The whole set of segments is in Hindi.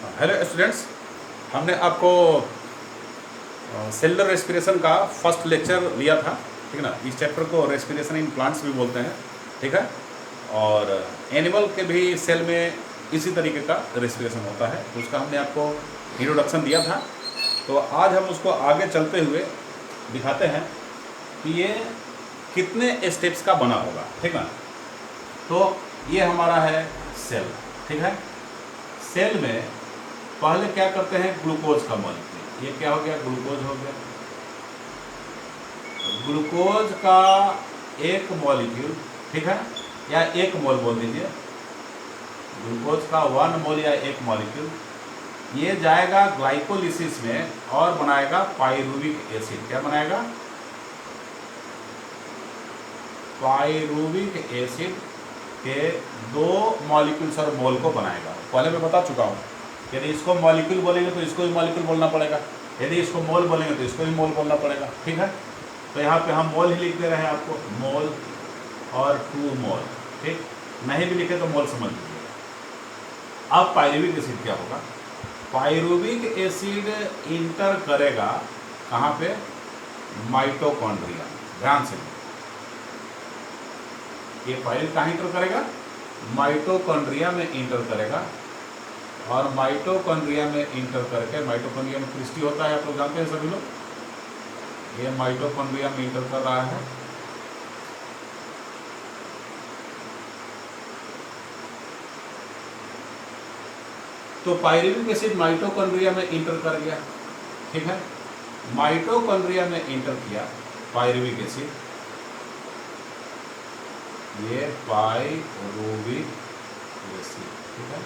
हेलो स्टूडेंट्स, हमने आपको सेलुलर रेस्पिरेशन का फर्स्ट लेक्चर लिया था, ठीक है ना। इस चैप्टर को रेस्पिरेशन इन प्लांट्स भी बोलते हैं, ठीक है। और एनिमल के भी सेल में इसी तरीके का रेस्पिरेशन होता है, तो उसका हमने आपको इंट्रोडक्शन दिया था। तो आज हम उसको आगे चलते हुए दिखाते हैं कि ये कितने स्टेप्स का बना होगा, ठीक है। तो ये हमारा है सेल, ठीक है। सेल में पहले क्या करते हैं, ग्लूकोज का मॉलिक्यूल, ये क्या हो गया, ग्लूकोज हो गया। ग्लूकोज का एक मॉलिक्यूल, ठीक है, या एक मोल बोल दीजिए, ग्लूकोज का 1 मोल या एक मॉलिक्यूल, ये जाएगा ग्लाइकोलिसिस में और बनाएगा पाइरुविक एसिड। क्या बनाएगा, पाइरुविक एसिड के 2 मॉलिक्यूल्स और मोल को बनाएगा। पहले मैं बता चुका हूँ, यदि इसको मॉलिक्यूल बोलेंगे तो इसको भी मॉलिक्यूल बोलना पड़ेगा, यदि इसको मोल बोलेंगे तो इसको भी मोल बोलना पड़ेगा, ठीक है। तो यहाँ पे हम मोल ही लिख दे रहे हैं आपको, मोल और 2 मोल, ठीक। नहीं भी लिखे तो मोल समझ लीजिए। अब पाइरुविक एसिड क्या होगा, पाइरुविक एसिड इंटर करेगा कहाँ पे, माइटोकॉन्ड्रिया। ध्यान से, ये पाइरुविक कहाँ इंटर करेगा, माइटोकॉन्ड्रिया में इंटर करेगा। और माइटोकॉन्ड्रिया में इंटर करके, माइटोकॉन्ड्रिया में क्रिस्टी होता है, आप लोग जानते हैं सभी लोग, ये माइटोकॉन्ड्रिया में इंटर कर रहा है। तो पाइरुविक एसिड माइटोकॉन्ड्रिया में इंटर कर गया, ठीक है। माइटोकॉन्ड्रिया में इंटर किया पाइरुविक एसिड, ये पाइरुविक एसिड, ठीक है।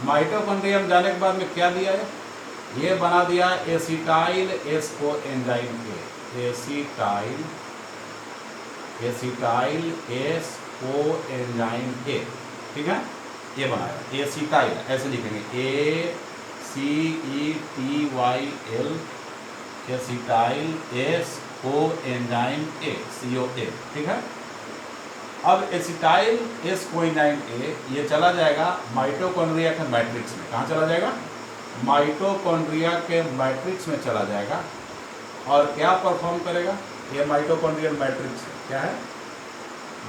माइटोकॉन्ड्रिया में जाने के बाद में क्या दिया है, ये बना दिया एसिटाइल एस्को एंजाइम के, एसिटाइल एस्को एंजाइम के, ठीक है। ये बनाया एसिटाइल, ऐसे लिखेंगे ACETYL, acetyl s co enzyme A, COA, ठीक है। अब एसिटाइल एस्कोएंजाइम ए ये चला जाएगा माइटोकॉन्ड्रिया के मैट्रिक्स में। कहाँ चला जाएगा, माइटोकॉन्ड्रिया के मैट्रिक्स में चला जाएगा। और क्या परफॉर्म करेगा, ये माइटोकॉन्ड्रियल मैट्रिक्स क्या है,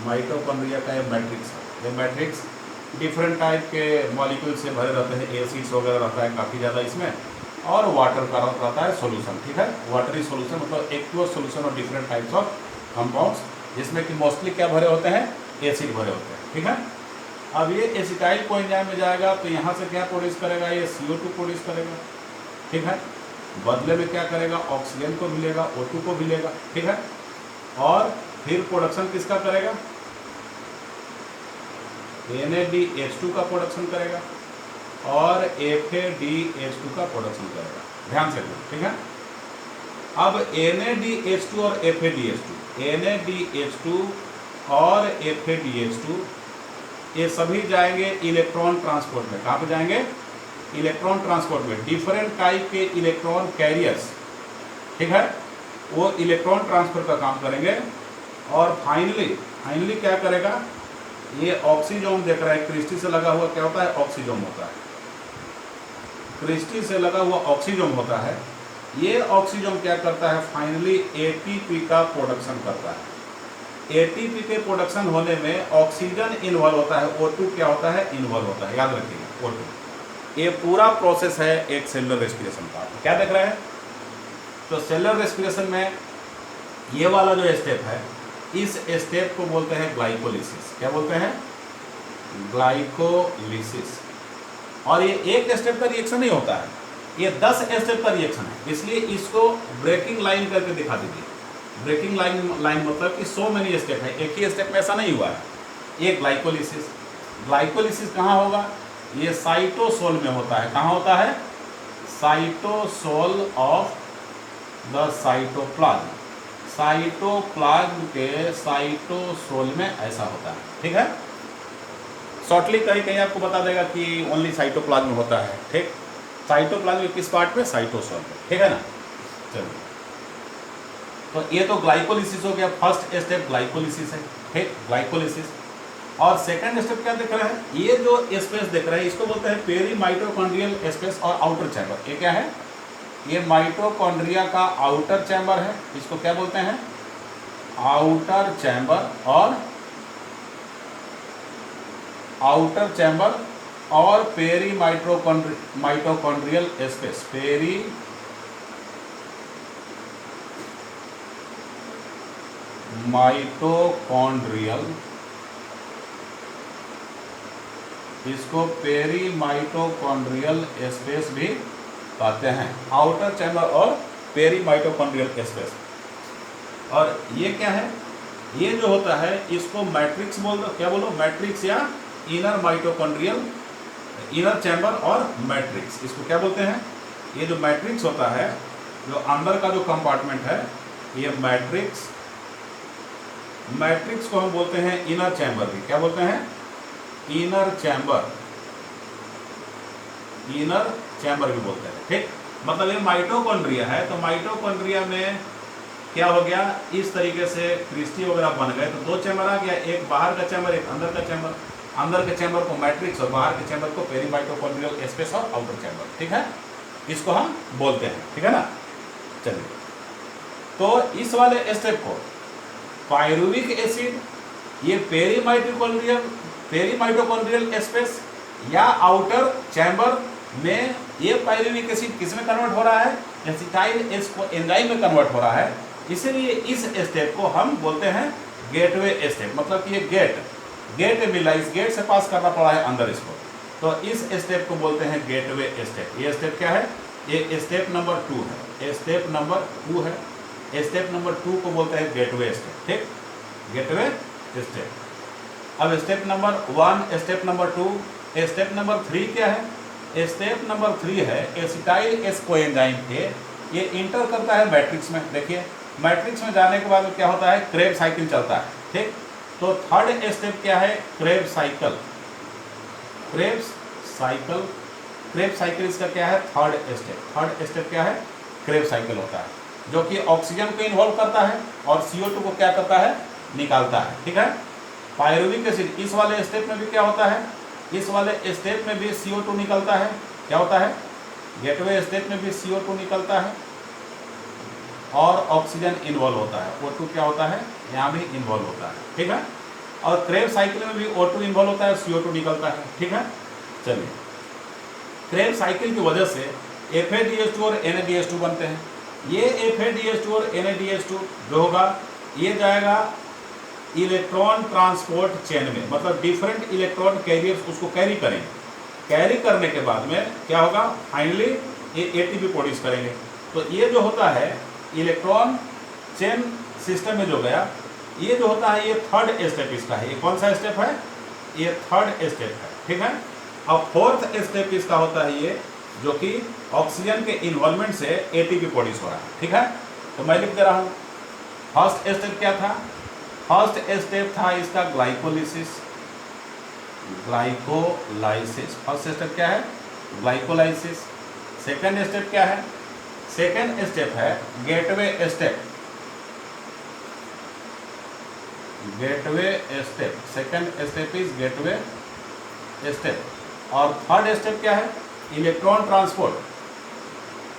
माइटोकॉन्ड्रिया का ये मैट्रिक्स है। ये मैट्रिक्स डिफरेंट टाइप के मॉलिक्यूल से भरे रहते हैं, एसिड्स वगैरह रहता है काफ़ी ज़्यादा इसमें, और वाटर का रहता है सोल्यूशन, ठीक है। वाटरी सोल्यूशन मतलब एक्वस सोल्यूशन और डिफरेंट टाइप्स ऑफ कंपाउंड्स, जिसमें कि मोस्टली क्या भरे होते हैं, एसिड भरे होते हैं, ठीक है। अब ये एसिटाइल कोएंजाइम में जाएगा तो यहाँ से क्या प्रोड्यूस करेगा, ये CO2 प्रोड्यूस करेगा, ठीक है। बदले में क्या करेगा, ऑक्सीजन को भी लेगा, O2 को भी लेगा, ठीक है। और फिर प्रोडक्शन किसका करेगा, NADH2 का प्रोडक्शन करेगा और FADH2 का प्रोडक्शन करेगा। ध्यान से, ठीक है। अब NADH2 और NADH2 और FADH2 ये सभी जाएंगे इलेक्ट्रॉन ट्रांसपोर्ट में। कहाँ पे जाएंगे, इलेक्ट्रॉन ट्रांसपोर्ट में। डिफरेंट टाइप के इलेक्ट्रॉन कैरियर्स, ठीक है, वो इलेक्ट्रॉन ट्रांसफर का काम करेंगे। और फाइनली क्या करेगा, ये ऑक्सीजोम देख रहा है, क्रिस्टी से लगा हुआ क्या होता है, ऑक्सीजोम होता है। क्रिस्टी से लगा हुआ ऑक्सीजोम होता है। ये ऑक्सीजन क्या करता है, फाइनली ATP का प्रोडक्शन करता है। ATP के प्रोडक्शन होने में ऑक्सीजन इन्वॉल्व होता है, O2 क्या होता है, इन्वॉल्व होता है, याद रखिएगा O2। ये पूरा प्रोसेस है एक सेलुलर रेस्पिरेशन का। क्या देख रहे हैं, तो सेलुलर रेस्पिरेशन में ये वाला जो स्टेप है, इस स्टेप को बोलते हैं ग्लाइकोलिसिस। क्या बोलते हैं, ग्लाइकोलिसिस। और ये एक स्टेप का रिएक्शन नहीं होता है, ये 10 स्टेप का रिएक्शन है, इसलिए इसको ब्रेकिंग लाइन करके दिखा दीजिए। ब्रेकिंग लाइन मतलब कि सो मेनी स्टेप है, एक ही स्टेप में ऐसा नहीं हुआ है। ये ग्लाइकोलिसिस कहाँ होगा, ये साइटोसोल में होता है। कहाँ होता है, cytosol of the cytoplasm, cytoplasm के साइटोसोल में ऐसा होता है, ठीक है। शॉर्टली कहीं आपको बता देगा कि ओनली साइटोप्लाज्म में होता है, ठीक। साइटोप्लाज्म किस पार्ट में, साइटोसोल में, ठीक है ना। चलिए, तो ये तो ग्लाइकोलिसिस हो गया, फर्स्ट स्टेप ग्लाइकोलिसिस है, ठीक, ग्लाइकोलिसिस। और सेकंड स्टेप क्या दिख रहा है, ये जो स्पेस दिख रहा है इसको बोलते हैं पेरी माइटोकॉन्ड्रियल स्पेस और आउटर चैम्बर। ये क्या है, ये माइटोकॉन्ड्रिया का आउटर चैम्बर है, इसको क्या बोलते हैं, आउटर चैम्बर। और peri mitochondrial space, peri mitochondrial, इसको पेरी माइटोकॉन्ड्रियल स्पेस भी कहते हैं, आउटर चैम्बर और पेरी माइटोकॉन्ड्रियल स्पेस। और ये क्या है, ये जो होता है इसको मैट्रिक्स बोल दो, क्या बोलो, मैट्रिक्स या इनर माइटोकॉन्ड्रियल, इनर चैम्बर और मैट्रिक्स, इसको क्या बोलते हैं, ये जो मैट्रिक्स होता है, जो अंदर का जो कंपार्टमेंट है, ये मैट्रिक्स को हम बोलते हैं इनर चैम्बर भी, क्या बोलते हैं, इनर चैम्बर भी बोलते हैं। ठीक, मतलब ये माइटोकॉन्ड्रिया है, तो माइटोकॉन्ड्रिया में क्या हो गया, इस तरीके से क्रिस्टी वगैरह बन गए, तो दो चैम्बर आ गया, एक बाहर का चैम्बर, एक अंदर का चैम्बर। अंदर के चैम्बर को मैट्रिक्स और बाहर के चैम्बर को पेरी माइटोकॉन्ड्रियल स्पेस और आउटर चैम्बर। ठीक है, इसको हम बोलते हैं, ठीक है ना। चलिए, तो इस वाले स्टेप को पायरुविक एसिड, ये पेरी माइटोकॉन्ड्रियल स्पेस या आउटर चैम्बर में, ये पायरुविक एसिड किस में कन्वर्ट हो रहा है, एसिटाइल एंजाइम में कन्वर्ट हो रहा है, इसलिए इस स्टेप को हम बोलते हैं गेटवे स्टेप। मतलब कि ये गेट मिलाइज, गेट से पास करना पड़ा है अंदर इसको, तो इस स्टेप को बोलते हैं गेटवे स्टेप। ये स्टेप क्या है, ये स्टेप नंबर 2 है, स्टेप नंबर 2 है, स्टेप नंबर 2 को बोलते हैं गेटवे स्टेप। ठीक, गेटवे स्टेप। अब step number 1, step number 2, step number 3 क्या है, स्टेप नंबर 3 है एसिटाइल एस कोएंजाइम ए, ये इंटर करता है मैट्रिक्स में। देखिए, मैट्रिक्स में जाने के बाद क्या होता है, क्रेब्स साइकिल चलता है। ठीक, तो थर्ड स्टेप क्या है, क्रेब्स साइकिल इसका क्या है, थर्ड स्टेप क्या है, क्रेब्स साइकिल होता है, जो कि ऑक्सीजन को इन्वॉल्व करता है और CO2 को क्या करता है, निकालता है। ठीक है, पायरुविक एसिड इस वाले स्टेप में भी क्या होता है, इस वाले स्टेप में भी CO2 निकलता है, क्या होता है, गेटवे स्टेप में भी CO2 निकलता है और ऑक्सीजन इन्वॉल्व होता है, O2 क्या होता है, यहाँ भी इन्वॉल्व होता है। ठीक है, और क्रेब्स साइकिल में भी O2 इन्वॉल्व होता है, CO2 निकलता है। ठीक है, चलिए, क्रेब्स साइकिल की वजह से FADH2 और NADH2 बनते हैं। ये FADH2 और NADH2 जो होगा, ये जाएगा इलेक्ट्रॉन ट्रांसपोर्ट चेन में, मतलब डिफरेंट इलेक्ट्रॉन कैरियर्स उसको कैरी करेंगे। कैरी करने के बाद में क्या होगा, फाइनली ये ATP प्रोड्यूस करेंगे। तो ये जो होता है इलेक्ट्रॉन चेन सिस्टम में जो गया, ये जो होता है, ये थर्ड स्टेप इसका है। ये कौन सा स्टेप है, ये थर्ड स्टेप है। ठीक है, अब फोर्थ स्टेप इसका होता है ये, जो कि ऑक्सीजन के इन्वॉल्वमेंट से ATP प्रोड्यूस हो रहा है। ठीक है, तो मैं लिख दे रहा हूँ, फर्स्ट स्टेप क्या था, फर्स्ट स्टेप था इसका ग्लाइकोलाइसिस। फर्स्ट स्टेप क्या है, ग्लाइकोलाइसिस। सेकंड स्टेप क्या है, सेकंड स्टेप है gateway step. Second step is gateway step. और थर्ड स्टेप क्या है, electron transport.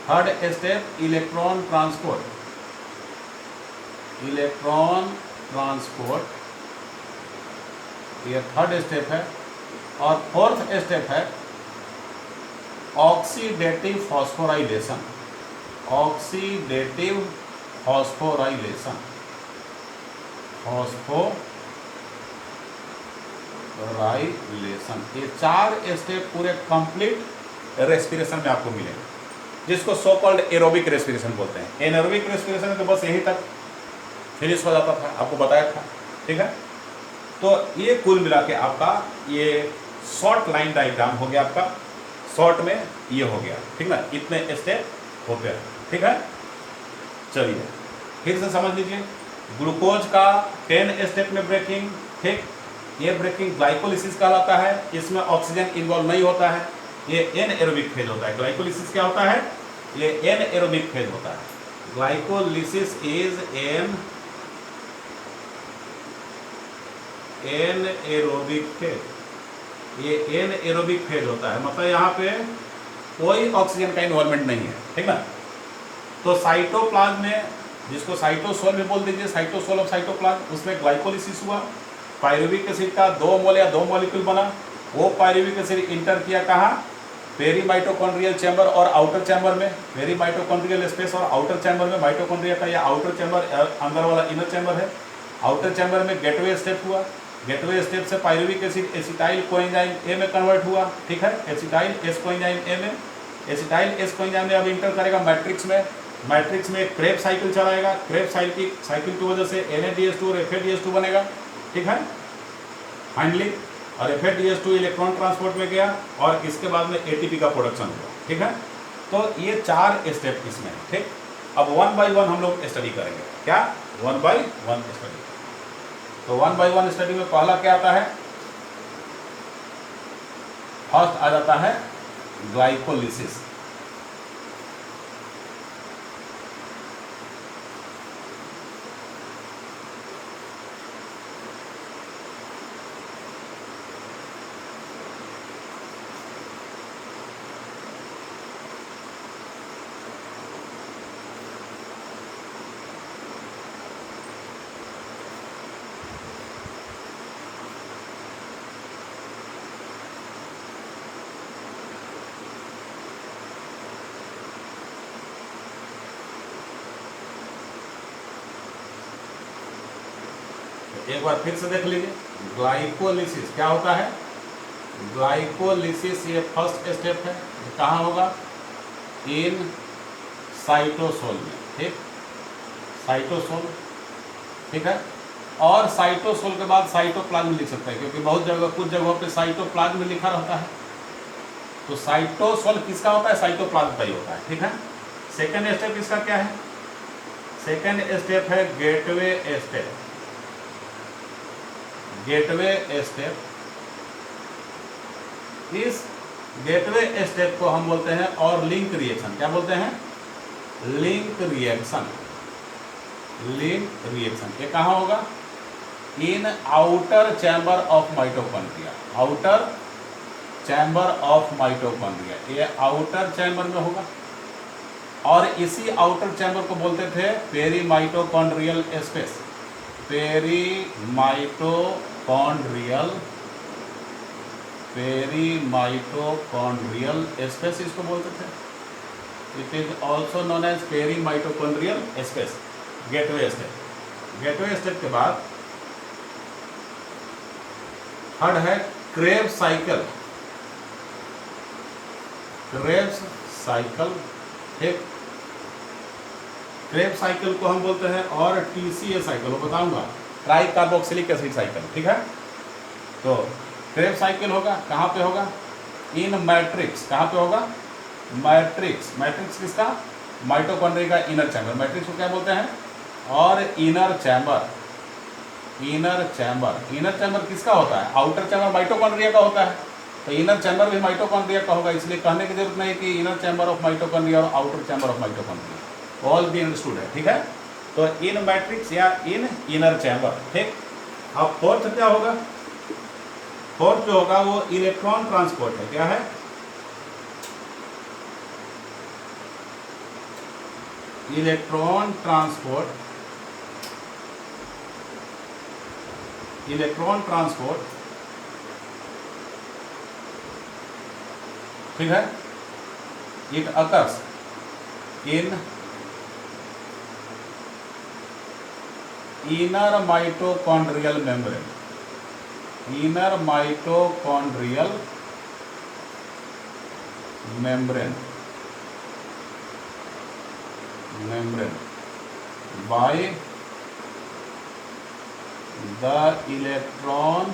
Third step electron transport, ये थर्ड स्टेप है। और फोर्थ स्टेप है ऑक्सीडेटिव फॉस्फोराइलेशन। ये 4 स्टेप पूरे कंप्लीट रेस्पिरेशन में आपको मिलेंगे, जिसको सो कॉल्ड एरोबिक रेस्पिरेशन बोलते हैं। एनारोबिक रेस्पिरेशन में तो बस यही तक फिनिश हो जाता था, आपको बताया था। ठीक है, तो ये कुल मिला के आपका ये शॉर्ट लाइन डायग्राम हो गया, आपका शॉर्ट में ये हो गया। ठीक ना, इतने स्टेप होते हैं। ठीक है, चलिए फिर से समझ लीजिए, ग्लूकोज का 10 स्टेप में ब्रेकिंग। ठीक, ये ब्रेकिंग ग्लाइकोलिसिस कहलाता है, इसमें ऑक्सीजन इन्वॉल्व नहीं होता है, ये एनएरोबिक फेज होता है। ग्लाइकोलिसिस क्या होता है, ये एनएरोबिक फेज होता है। Glycolysis is an anaerobic phase, ये एनएरोबिक फेज होता है, मतलब यहाँ पे कोई ऑक्सीजन का इन्वॉल्वमेंट नहीं है, ठीक ना। तो साइटोप्लाज्म में, जिसको साइटोसोल भी बोल दीजिए, साइटोसोल ऑफ साइटोप्लाज्म, उसमें ग्लाइकोलिसिस हुआ, पायरुविक एसिड का 2 मोल या 2 मॉलिक्यूल बना, वो पायरुविक एसिड इंटर किया कहाँ, पेरी माइटोकॉन्ड्रियल चैम्बर और आउटर चैम्बर में, पेरी माइटोकॉन्ड्रियल स्पेस और आउटर चैम्बर में, माइटोकॉन्ड्रिया का या आउटर चैम्बर, अंदर वाला इनर चैम्बर है। आउटर चैम्बर में गेटवे स्टेप हुआ, गेटवे स्टेप से pyruvic acid acetyl coenzyme A में कन्वर्ट हुआ, ठीक है, एसिटाइल एस कोएंजाइम ए में, एसिटाइल एस कोएंजाइम में अब इंटर करेगा मैट्रिक्स में, मैट्रिक्स में क्रेब साइकिल चलाएगा, क्रेब साइकिल की वजह से NADH2 और FADH2 बनेगा, ठीक है, फाइनली, और FADH2 इलेक्ट्रॉन ट्रांसपोर्ट में गया और इसके बाद में ATP का प्रोडक्शन हुआ, ठीक है। तो ये 4 स्टेप इसमें, ठीक। अब 1 बाय 1 हम लोग स्टडी करेंगे, क्या 1 बाय 1 स्टडी। तो 1 बाय 1 स्टडी में पहला क्या आता है, फर्स्ट आ जाता है ग्लाइकोलिसिस। एक बार फिर से देख लीजिए, ग्लाइकोलिसिस क्या होता है, ग्लाइकोलिसिस ये फर्स्ट स्टेप है, कहाँ होगा, इन साइटोसोल में, ठीक, साइटोसोल, ठीक है। और साइटोसोल के बाद साइटोप्लाज्म लिख सकते हैं, क्योंकि बहुत जगह, कुछ जगहों पे साइटोप्लाज्म लिखा रहता है। तो साइटोसोल किसका होता है, साइटोप्लाज्म का ही होता है, ठीक है। सेकेंड स्टेप इसका क्या है, सेकेंड स्टेप है गेटवे स्टेप, गेटवे स्टेप। इस गेटवे स्टेप को हम बोलते हैं और लिंक रिएक्शन, क्या बोलते हैं, लिंक रिएक्शन, लिंक रिएक्शन। ये कहाँ होगा, in outer chamber of mitochondria, outer chamber of mitochondria, ये आउटर चैम्बर में होगा। और इसी आउटर चैम्बर को बोलते थे peri mitochondrial space, peri mitochondrial, peri mitochondrial space इसको बोलते थे। It is also known as peri mitochondrial space, gateway step. Gateway step के बाद थर्ड है क्रेब साइकिल, क्रेब्स साइकिल, ठीक। क्रेब साइकिल को हम बोलते हैं और TCA साइकिल, वो बताऊंगा, ट्राई कार्बोक्सिलिक एसिड साइकिल, ठीक है। तो क्रेब साइकिल होगा, कहाँ पे होगा, इन मैट्रिक्स, कहाँ पे होगा, मैट्रिक्स, मैट्रिक्स किसका, माइटोकॉन्ड्रिया का इनर चैम्बर, मैट्रिक्स को क्या बोलते हैं, और inner chamber, inner chamber, inner chamber किसका होता है, आउटर चैम्बर माइटोकॉन्ड्रिया का होता है, तो इनर चैम्बर भी माइटोकॉन्ड्रिया का होगा, इसलिए कहने की जरूरत नहीं कि इनर चैम्बर ऑफ माइटोकॉन्ड्रिया और outer chamber of mitochondria, all be understood है, ठीक है। तो इन मैट्रिक्स या इन इनर चैम्बर, ठीक। अब फोर्थ क्या होगा, फोर्थ जो होगा वो इलेक्ट्रॉन ट्रांसपोर्ट है, क्या है, इलेक्ट्रॉन ट्रांसपोर्ट, इलेक्ट्रॉन ट्रांसपोर्ट, ठीक है। It occurs in inner mitochondrial membrane, inner mitochondrial membrane, membrane by the electron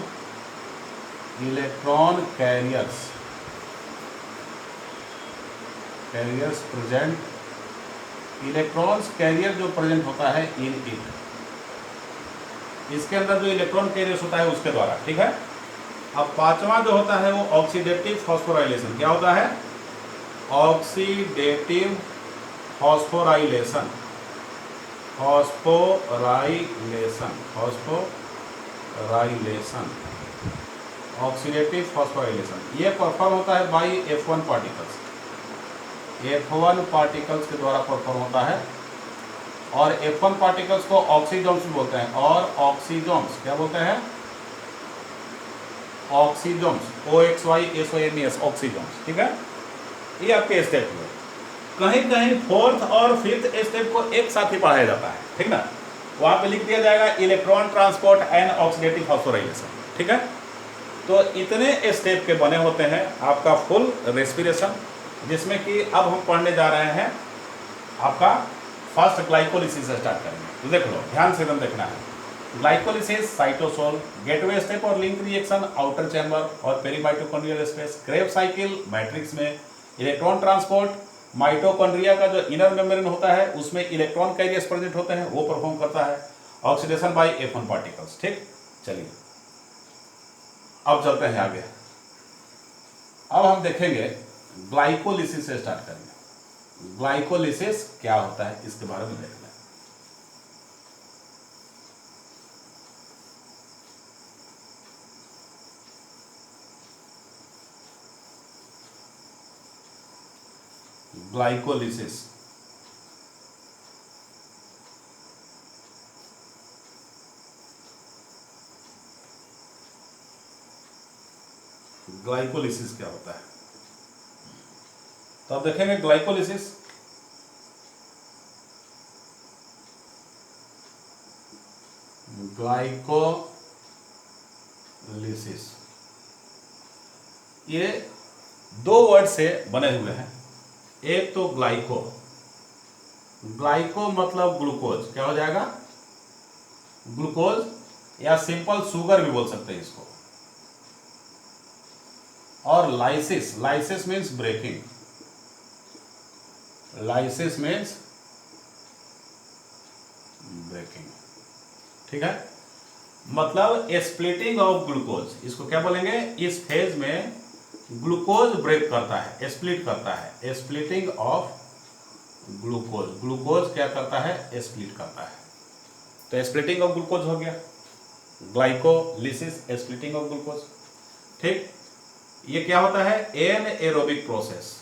carriers, carriers present, electrons carrier जो प्रेजेंट होता है इन इट, इसके अंदर जो इलेक्ट्रॉन कैरियर्स होता है उसके द्वारा, ठीक है। अब पांचवा जो होता है वो ऑक्सीडेटिव फॉस्फोराइलेशन, क्या होता है, ऑक्सीडेटिव फॉस्फोराइलेशन, फॉस्फोराइलेशन, फॉस्फोराइलेशन, राइलेशन, ऑक्सीडेटिव फॉस्फोराइलेशन, ये परफॉर्म होता है by F1 particles, F1 particles के द्वारा परफॉर्म होता है। और F1 पार्टिकल्स को ऑक्सीजोन्स भी बोलते हैं, और ऑक्सीजोन्स क्या बोलते हैं? ऑक्सीजोन्स, OXYSONES, ऑक्सीजोन्स, ठीक है। ये आपके स्टेप हुए। कहीं कहीं फोर्थ और फिफ्थ स्टेप को एक साथ ही पढ़ाया जाता है, ठीक ना। वहाँ पे लिख दिया जाएगा electron transport and oxidative phosphorylation, ठीक है। तो इतने स्टेप के बने होते हैं आपका फुल रेस्पिरेशन, जिसमें कि अब हम पढ़ने जा रहे हैं आपका फर्स्ट ग्लाइकोलिसिस से स्टार्ट करेंगे। तो देख लो, ध्यान से एकदम देखना है। ग्लाइकोलिसिस, साइटोसोल, गेटवे स्टेप और लिंक रिएक्शन, आउटर चैम्बर और पेरीमाइटोकॉन्ड्रियल स्पेस, क्रेब्स साइकिल, मैट्रिक्स में इलेक्ट्रॉन ट्रांसपोर्ट, माइटोकॉन्ड्रिया का जो इनर मेम्ब्रेन होता है उसमें इलेक्ट्रॉन कैरियर्स प्रेजेंट होते हैं, वो परफॉर्म करता है ऑक्सीडेशन बाय F1 पार्टिकल्स, ठीक। चलिए अब चलते हैं आगे। अब हम देखेंगे ग्लाइकोलिसिस से स्टार्ट करेंगे। ग्लाइकोलिसिस क्या होता है इसके बारे में देखना है। ग्लाइकोलिसिस, ग्लाइकोलिसिस क्या होता है तो अब देखेंगे ग्लाइकोलिसिस। ग्लाइकोलिसिस ये दो वर्ड से बने हुए हैं। एक तो ग्लाइको, ग्लाइको मतलब ग्लूकोज, क्या हो जाएगा? ग्लूकोज, या सिंपल शुगर भी बोल सकते हैं इसको। और lysis, lysis means breaking, lysis means breaking, ठीक है। मतलब स्प्लिटिंग ऑफ ग्लूकोज, इसको क्या बोलेंगे? इस फेज में ग्लूकोज ब्रेक करता है, स्प्लिट करता है, स्प्लिटिंग ऑफ ग्लूकोज। ग्लूकोज क्या करता है? स्प्लिट करता है। तो स्प्लिटिंग ऑफ ग्लूकोज हो गया ग्लाइकोलिसिस, स्प्लिटिंग ऑफ ग्लूकोज, ठीक। ये क्या होता है? एन एरोबिक प्रोसेस,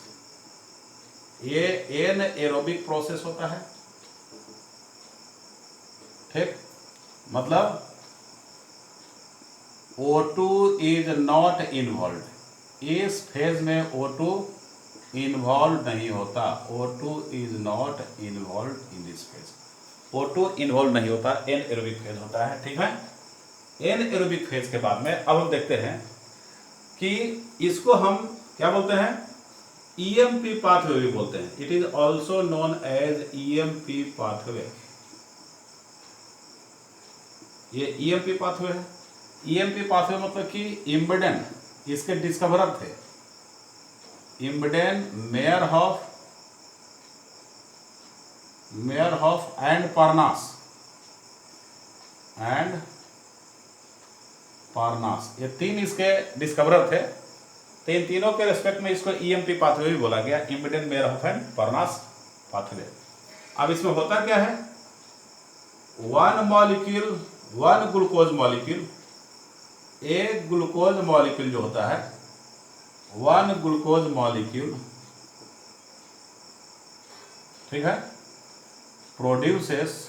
ये एन एरोबिक प्रोसेस होता है, ठीक। मतलब O2 इज नॉट इन्वॉल्व, इस फेज में O2 इन्वॉल्व नहीं होता। O2 is not involve in this phase, O2 involve नहीं होता, एन एरोबिक फेज होता है, ठीक है। एन एरोबिक फेज के बाद में अब हम देखते हैं कि इसको हम क्या बोलते हैं? EMP पाथवे भी बोलते हैं। It is also known as EMP pathway. ये EMP पाथवे है। EMP पाथवे मतलब कि इम्बेडेन, इसके डिस्कवरर थे इम्बेडेन, मेयरहॉफ एंड पार्नास, ये तीन इसके डिस्कवरर थे। तो इन तीनों के रेस्पेक्ट में इसको EMP पाथवे भी बोला गया, इम्बेडेन, मेयरहॉफ एंड पार्नास पाथवे। अब इसमें होता क्या है? One molecule, one glucose molecule, एक ग्लूकोज मॉलिक्यूल जो होता है, वन ग्लूकोज मॉलिक्यूल, ठीक है, produces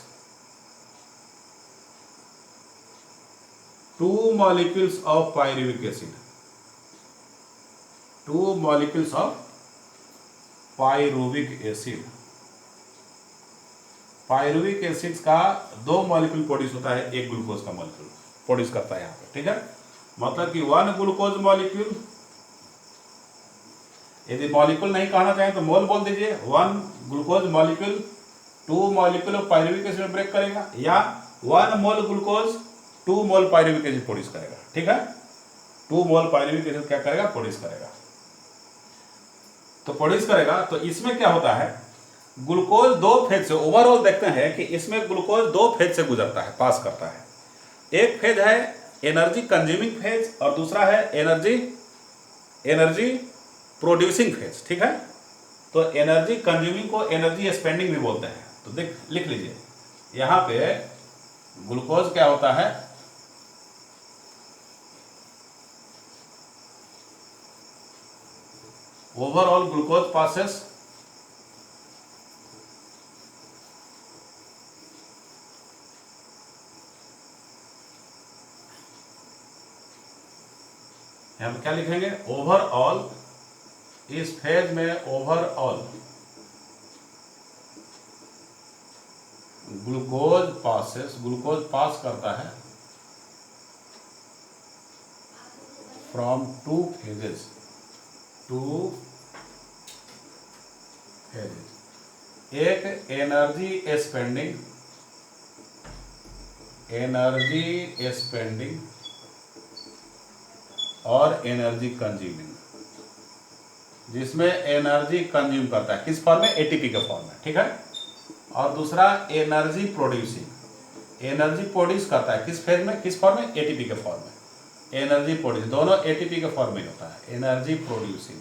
two molecules of pyruvic acid, two molecules of pyruvic acid. Pyruvic acid का दो मॉलिक्यूल प्रोड्यूस होता है, एक ग्लूकोज का मॉलिक्यूल प्रोड्यूस करता है यहाँ पे, ठीक है। मतलब कि वन ग्लूकोज मॉलिक्यूल, यदि मॉलिक्यूल नहीं कहना चाहें तो मोल बोल दीजिए, one glucose molecule two molecule of pyruvic acid break करेगा, या one mole glucose two mole pyruvic acid produce करेगा, ठीक है। टू मोल पायरुविक एसिड क्या करेगा? प्रोड्यूस करेगा। तो प्रोड्यूस करेगा तो इसमें क्या होता है? ग्लूकोज दो फेज से, ओवरऑल देखते हैं कि इसमें ग्लूकोज दो फेज से गुजरता है, पास करता है। एक फेज है एनर्जी कंज्यूमिंग फेज और दूसरा है एनर्जी प्रोड्यूसिंग फेज, ठीक है। तो एनर्जी कंज्यूमिंग को एनर्जी स्पेंडिंग भी बोलते हैं। तो लिख लीजिए यहाँ पे ग्लूकोज क्या होता है? ओवरऑल ग्लूकोज पासेस हम क्या लिखेंगे, ओवरऑल, इस फेज में ओवरऑल ग्लूकोज पासेस, ग्लूकोज पास करता है फ्रॉम टू फेजेस, एक एनर्जी स्पेंडिंग और एनर्जी कंज्यूमिंग, जिसमें एनर्जी कंज्यूम करता है किस फॉर्म में, एटीपी के फॉर्म में, ठीक है। और दूसरा एनर्जी प्रोड्यूसिंग, एनर्जी प्रोड्यूस करता है किस फेज में, किस फॉर्म में, एटीपी के फॉर्म में। एनर्जी प्रोड्यूस, दोनों एटीपी के फॉर्म में होता है, एनर्जी प्रोड्यूसिंग।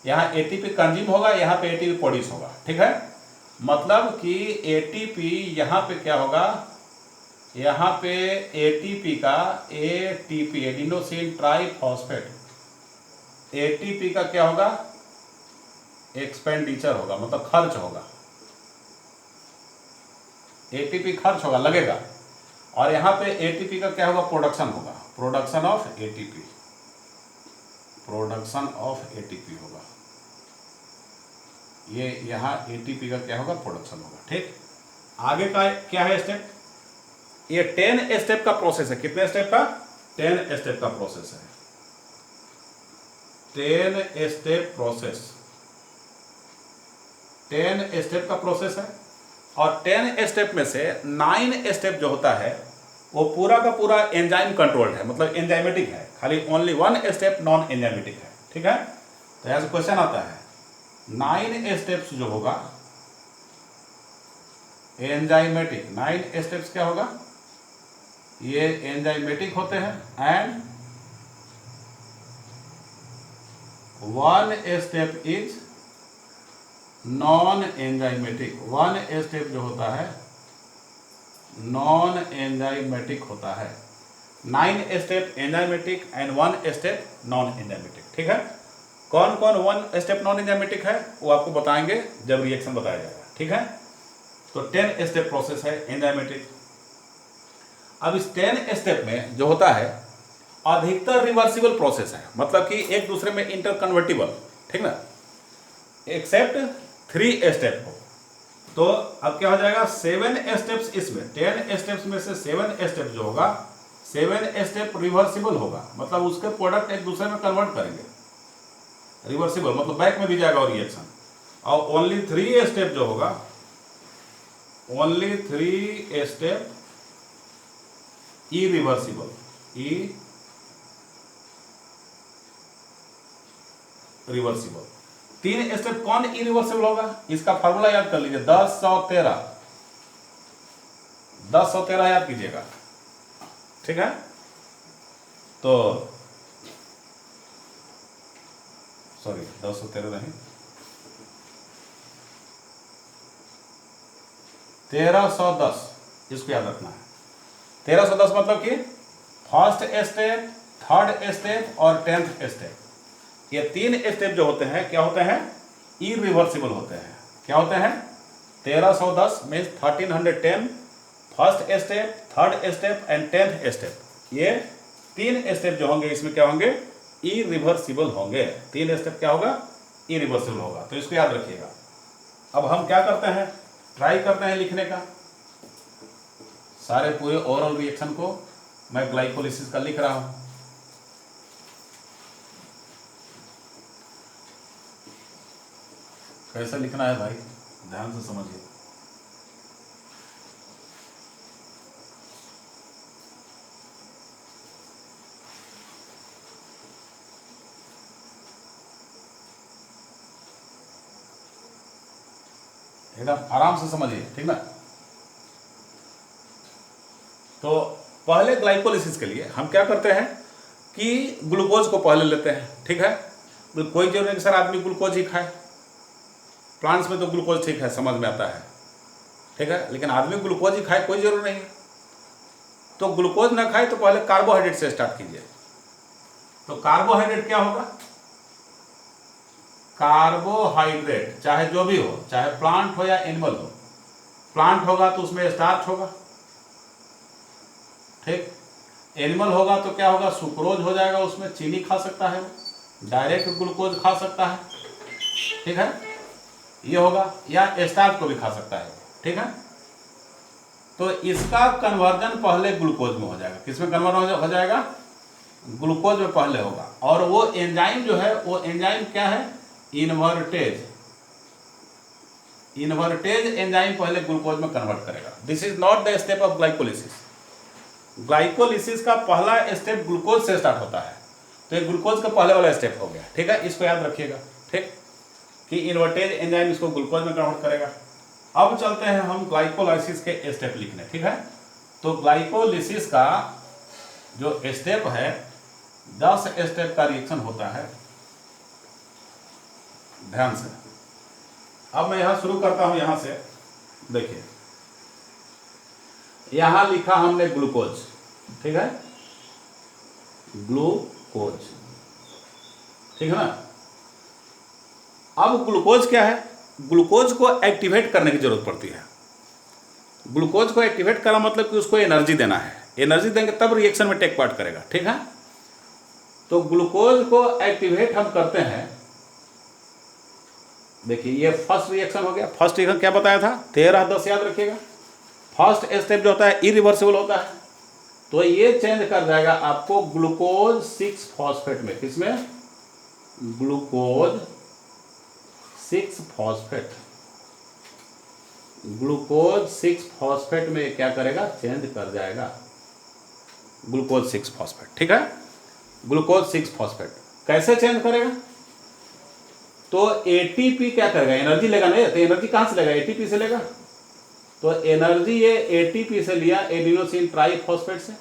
यहाँ एटीपी कंज्यूम होगा, यहाँ पे एटीपी प्रोड्यूस होगा, ठीक है। मतलब कि एटीपी यहाँ पे क्या होगा, यहाँ पे एटीपी का, एटीपी एडिनोसिन ट्राइफॉस्फेट, एटीपी का क्या होगा, एक्सपेंडिचर होगा, मतलब खर्च होगा, एटीपी खर्च होगा, लगेगा। और यहाँ पे एटीपी का क्या होगा, प्रोडक्शन होगा, production of ATP, production of ATP होगा। ये यहाँ एटीपी का क्या होगा, प्रोडक्शन होगा, ठीक। आगे का क्या है स्टेप, ये 10 स्टेप का प्रोसेस है। कितने स्टेप का, 10 स्टेप का प्रोसेस है, 10 स्टेप प्रोसेस, 10 स्टेप का प्रोसेस है। और 10 स्टेप में से 9 स्टेप जो होता है वो पूरा का पूरा एंजाइम कंट्रोल्ड है, मतलब एंजाइमेटिक है, खाली ओनली 1 स्टेप नॉन एंजाइमेटिक है, ठीक है। तो यहाँ से क्वेश्चन आता है, 9 स्टेप्स जो होगा एंजाइमेटिक, 9 स्टेप्स क्या होगा, ये एंजाइमेटिक होते हैं। And 1 step is non enzymatic, 1 step जो होता है नॉन एंजाइमेटिक होता है। 9 step enzymatic and 1 step non enzymatic, ठीक है। कौन कौन 1 स्टेप नॉन एंजाइमेटिक है वो आपको बताएंगे जब रिएक्शन बताया जाएगा, ठीक है। तो 10 स्टेप प्रोसेस है एंजाइमेटिक। अब इस 10 स्टेप में जो होता है अधिकतर रिवर्सिबल प्रोसेस है, मतलब कि एक दूसरे में इंटरकन्वर्टिबल, ठीक ना, एक्सेप्ट 3 स्टेप हो। तो अब क्या हो जाएगा, 7 स्टेप्स, इसमें 10 स्टेप्स में से 7 स्टेप जो होगा, 7 स्टेप रिवर्सिबल होगा, मतलब उसके प्रोडक्ट एक दूसरे में कन्वर्ट करेंगे, रिवर्सिबल मतलब बैक में भी जाएगा और रिएक्शन। और ओनली 3 स्टेप जो होगा, only 3 step irreversible, reversible. 3 step कौन इरिवर्सिबल होगा, इसका फॉर्मूला याद कर लीजिए, 10-113, 10-113 याद कीजिएगा, ठीक है। तो सॉरी 10-113 नहीं, 1310, इसको याद रखना है। 1310 मतलब कि फर्स्ट स्टेप, थर्ड स्टेप और 10th स्टेप, ये 3 स्टेप जो होते हैं क्या होते हैं, इरिवर्सिबल होते हैं। क्या होते हैं, 1310 means 1310, first step, third step and 10th step, ये 3 स्टेप जो होंगे इसमें क्या होंगे, इरिवर्सिबल होंगे। 3 स्टेप क्या होगा, इरिवर्सिबल होगा, तो इसको याद रखिएगा। अब हम क्या करते हैं, ट्राई करते हैं लिखने का। सारे पूरे ओवरऑल रिएक्शन को मैं ग्लाइकोलिसिस का लिख रहा हूं। कैसे लिखना है भाई, ध्यान से समझिए। एकदम आराम से समझिए, ठीक ना। तो पहले ग्लाइकोलिसिस के लिए हम क्या करते हैं कि ग्लूकोज को पहले लेते हैं, ठीक है। कोई जरूरी नहीं कि सर आदमी ग्लूकोज ही खाए, प्लांट्स में तो ग्लूकोज ठीक है, समझ में आता है, ठीक है, लेकिन आदमी ग्लूकोज ही खाए कोई जरूर नहीं है। तो ग्लूकोज ना खाए तो पहले कार्बोहाइड्रेट से स्टार्ट कीजिए। तो कार्बोहाइड्रेट क्या होगा, कार्बोहाइड्रेट, चाहे जो भी हो, चाहे प्लांट हो या एनिमल हो, प्लांट होगा तो उसमें स्टार्च होगा, ठीक, एनिमल होगा तो क्या होगा, सुक्रोज हो जाएगा, उसमें चीनी खा सकता है, डायरेक्ट ग्लूकोज खा सकता है, ठीक है, ये होगा, या स्टार्च को भी खा सकता है, ठीक है। तो इसका कन्वर्जन पहले ग्लूकोज में हो जाएगा, किसमें कन्वर्जन हो जाएगा, ग्लूकोज में पहले होगा, और वो एंजाइम जो है, वो एंजाइम क्या है, इन्वर्टेज, इन्वर्टेज एंजाइम पहले ग्लूकोज में कन्वर्ट करेगा। This is not the step of glycolysis. Glycolysis का पहला स्टेप ग्लूकोज से स्टार्ट होता है, तो ये ग्लूकोज का पहले वाला स्टेप हो गया, ठीक है, इसको याद रखिएगा, ठीक, कि इन्वर्टेज एंजाइम इसको ग्लूकोज में कन्वर्ट करेगा। अब चलते हैं हम ग्लाइकोलाइसिस के स्टेप लिखने, ठीक है। तो ग्लाइकोलिसिस का जो स्टेप है, 10 स्टेप का रिएक्शन होता है, ध्यान से। अब मैं यहां शुरू करता हूं, यहां से देखिए, यहां लिखा हमने ग्लूकोज, ठीक है, ग्लूकोज, ठीक है ना। अब ग्लूकोज क्या है, ग्लूकोज को एक्टिवेट करने की जरूरत पड़ती है। ग्लूकोज को एक्टिवेट करना मतलब कि उसको एनर्जी देना है, एनर्जी देंगे तब रिएक्शन में टेक पार्ट करेगा, ठीक है। तो ग्लूकोज को एक्टिवेट हम करते हैं, देखिए ये फर्स्ट रिएक्शन हो गया। फर्स्ट रिएक्शन क्या बताया था, 13-10 याद रखिएगा। फर्स्ट स्टेप जो होता है इरिवर्सिबल होता है, तो ये चेंज कर जाएगा आपको ग्लूकोज 6 फॉस्फेट में, किसमें, ग्लूकोज 6 फॉस्फेट, ग्लूकोज 6 फॉस्फेट में क्या करेगा, चेंज कर जाएगा, ग्लूकोज 6 फॉस्फेट, ठीक है, ग्लूकोज 6 फॉस्फेट। कैसे चेंज करेगा, तो एटीपी क्या करेगा, एनर्जी लेगा ना, तो एनर्जी कहां से लेगा, एटीपी से लेगा। तो एनर्जी ये एटीपी से लिया एडिनोसिन ट्राइफॉस्फेट से,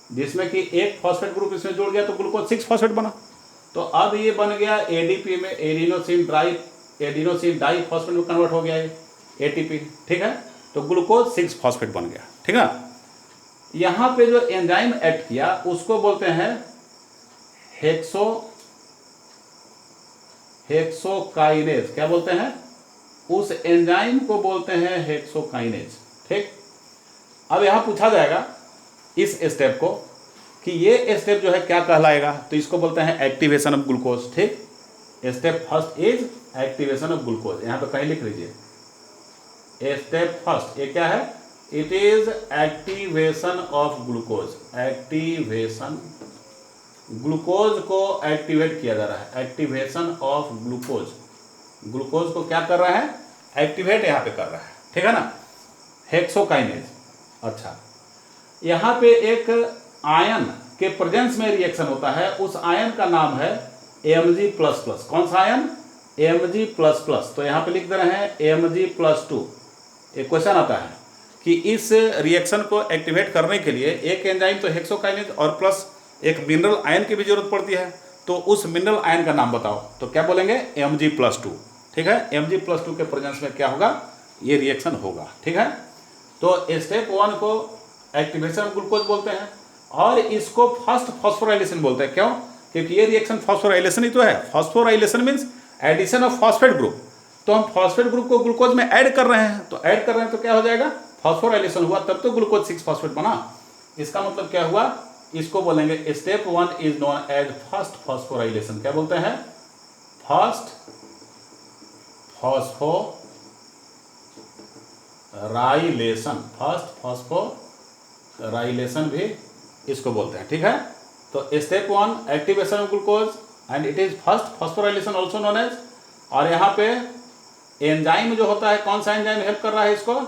जिसमें कि एक फॉस्फेट ग्रुप इसमें जुड़ गया तो ग्लूकोज 6 फॉस्फेट बना। तो अब ये बन गया एडीपी में एडिनोसिन डाइफॉस्फेट में कन्वर्ट हो गया ये एटीपी, ठीक है, तो ग्लूकोज 6 फॉस्फेट बन गया, ठीक है। यहां पे जो एंजाइम एक्ट किया उसको बोलते हैं हेक्सोकाइनेज, क्या बोलते हैं, उस एंजाइम को बोलते हैं हेक्सोकाइनेज, ठीक। अब यहां पूछा जाएगा इस स्टेप को कि ये स्टेप जो है क्या कहलाएगा, तो इसको बोलते हैं एक्टिवेशन ऑफ ग्लूकोज, ठीक। Step first is activation of glucose, यहां पे कहीं लिख लीजिए, स्टेप फर्स्ट ये क्या है, it is activation of glucose, activation, glucose को एक्टिवेट किया जा रहा है, एक्टिवेशन ऑफ ग्लूकोज, ग्लूकोज को क्या कर रहा है, एक्टिवेट यहां पे कर रहा है, ठीक है ना, हेक्सोकाइनेज। अच्छा, यहां पे एक आयन के प्रेजेंस में रिएक्शन होता है, उस आयन का नाम है Mg++। कौन सा आयन, Mg++। तो यहां पे लिख दे रहे हैं Mg+2। एक क्वेश्चन आता है कि इस रिएक्शन को एक्टिवेट करने के लिए एक एंजाइम तो हेक्सोकाइनेज और प्लस एक मिनरल आयन की भी जरूरत पड़ती है, तो उस मिनरल आयन का नाम बताओ, तो क्या बोलेंगे, Mg+2, ठीक है। Mg+2 के प्रेजेंस में क्या होगा, ये रिएक्शन होगा, ठीक है। तो स्टेप 1 को एक्टिवेशन ऑफ ग्लूकोज बोलते हैं, और इसको फर्स्ट फॉस्फोराइलेशन बोलते हैं। क्यों, क्योंकि ये रिएक्शन फॉस्फोराइलेशन ही तो है। Phosphorylation means addition of phosphate group, तो हम फॉस्फेट ग्रुप को ग्लूकोज में ऐड कर रहे हैं, तो ऐड कर रहे हैं तो क्या हो जाएगा, फॉस्फोराइलेशन हुआ, तब तो ग्लूकोज 6 फॉस्फेट बना। इसका मतलब क्या हुआ, इसको बोलेंगे step 1 is known as first phosphorylation. क्या बोलते हैं, फर्स्ट फॉस्फोराइलेशन, फर्स्ट फॉस्फोराइलेशन भी इसको बोलते हैं, ठीक है। तो step 1 activation of glucose and it is first phosphorylation also known as. और यहाँ पे एंजाइम जो होता है, कौन सा एंजाइम हेल्प कर रहा है इसको,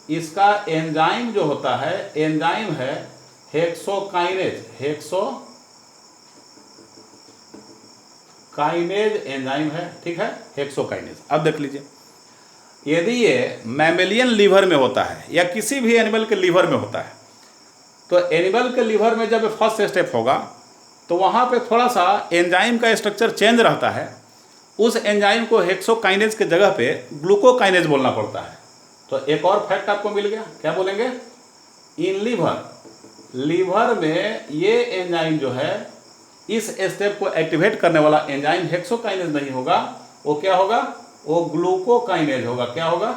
इसका एंजाइम जो होता है, एंजाइम है हेक्सोकाइनेज, हेक्सोकाइनेज एंजाइम है, ठीक है, हेक्सोकाइनेज। अब देख लीजिए, यदि ये मैमेलियन लीवर में होता है या किसी भी एनिमल के लीवर में होता है, तो एनिमल के लीवर में जब फर्स्ट स्टेप होगा तो वहाँ पे थोड़ा सा एंजाइम का स्ट्रक्चर चेंज रहता है, उस एंजाइम को हेक्सोकाइनेज के जगह पे ग्लूकोकाइनेज बोलना पड़ता है। तो एक और फैक्ट आपको मिल गया, क्या बोलेंगे, इन लीवर में ये एंजाइम जो है इस स्टेप को एक्टिवेट करने वाला एंजाइम हेक्सोकाइनेज नहीं होगा, वो क्या होगा, वो ग्लूकोकाइनेज होगा। क्या होगा,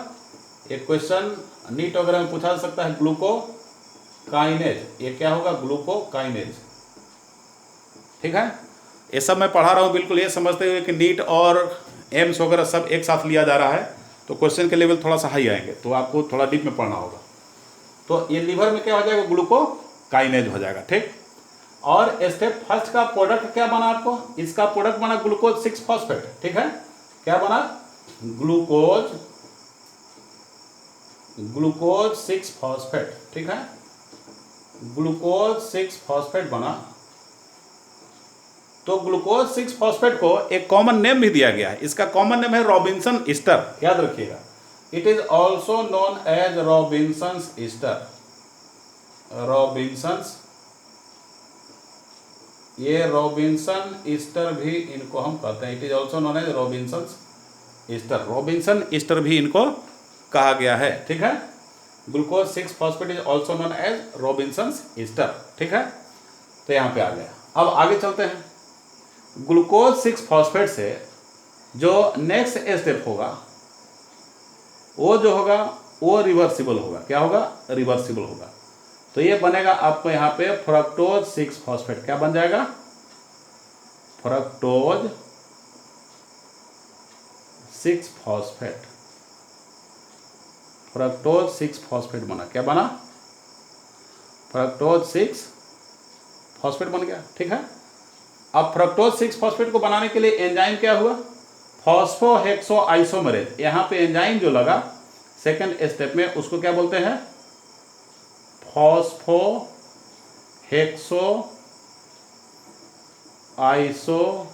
एक क्वेश्चन नीट वगैरह में पूछा जा सकता है, ग्लूकोकाइनेज, ये क्या होगा, ग्लूकोकाइनेज। ठीक है, ये सब मैं पढ़ा रहा हूँ बिल्कुल ये समझते हुए कि नीट और एम्स वगैरह सब एक साथ लिया जा रहा है, तो क्वेश्चन के लेवल थोड़ा सा हाई आएंगे, तो आपको थोड़ा डीप में पढ़ना होगा। तो ये लीवर में क्या हो जाएगा, ग्लूकोकाइनेज हो जाएगा। ठीक, और स्टेप फर्स्ट का प्रोडक्ट क्या बना आपको, इसका प्रोडक्ट बना ग्लूकोज 6 फॉस्फेट। ठीक है, क्या बना, ग्लूकोज 6 फॉस्फेट। ठीक है, ग्लूकोज 6 फॉस्फेट बना। तो ग्लूकोज 6 फॉस्फेट को एक कॉमन नेम भी दिया गया है, इसका कॉमन नेम है रॉबिन्सन ईस्टर, याद रखिएगा। It is also known as Robinson's ester, Robinson's, ये रॉबिन्सन ईस्टर भी इनको हम कहते हैं। It is also known as Robinson's ester, Robinson ester भी इनको कहा गया है। ठीक है, glucose 6 phosphate is also known as Robinson's ester. ठीक है, तो यहाँ पे आ गया। अब आगे चलते हैं। ग्लूकोज 6 फॉस्फेट से जो नेक्स्ट स्टेप होगा, वो जो होगा वो रिवर्सिबल होगा। क्या होगा, रिवर्सिबल होगा। तो ये बनेगा आपको यहाँ पे फ्रक्टोज 6 फॉस्फेट। क्या बन जाएगा, फ्रक्टोज 6 फॉस्फेट, फ्रक्टोज 6 फॉस्फेट बना। क्या बना, फ्रक्टोज 6 फॉस्फेट बन गया। ठीक है, अब फ्रक्टोज 6 फॉस्फेट को बनाने के लिए एंजाइम क्या हुआ, फॉस्फोहेक्सो आइसोमरेज। यहाँ पे एंजाइम जो लगा सेकेंड स्टेप में, उसको क्या बोलते हैं, फॉस्फोहेक्सो आइसोमरेज,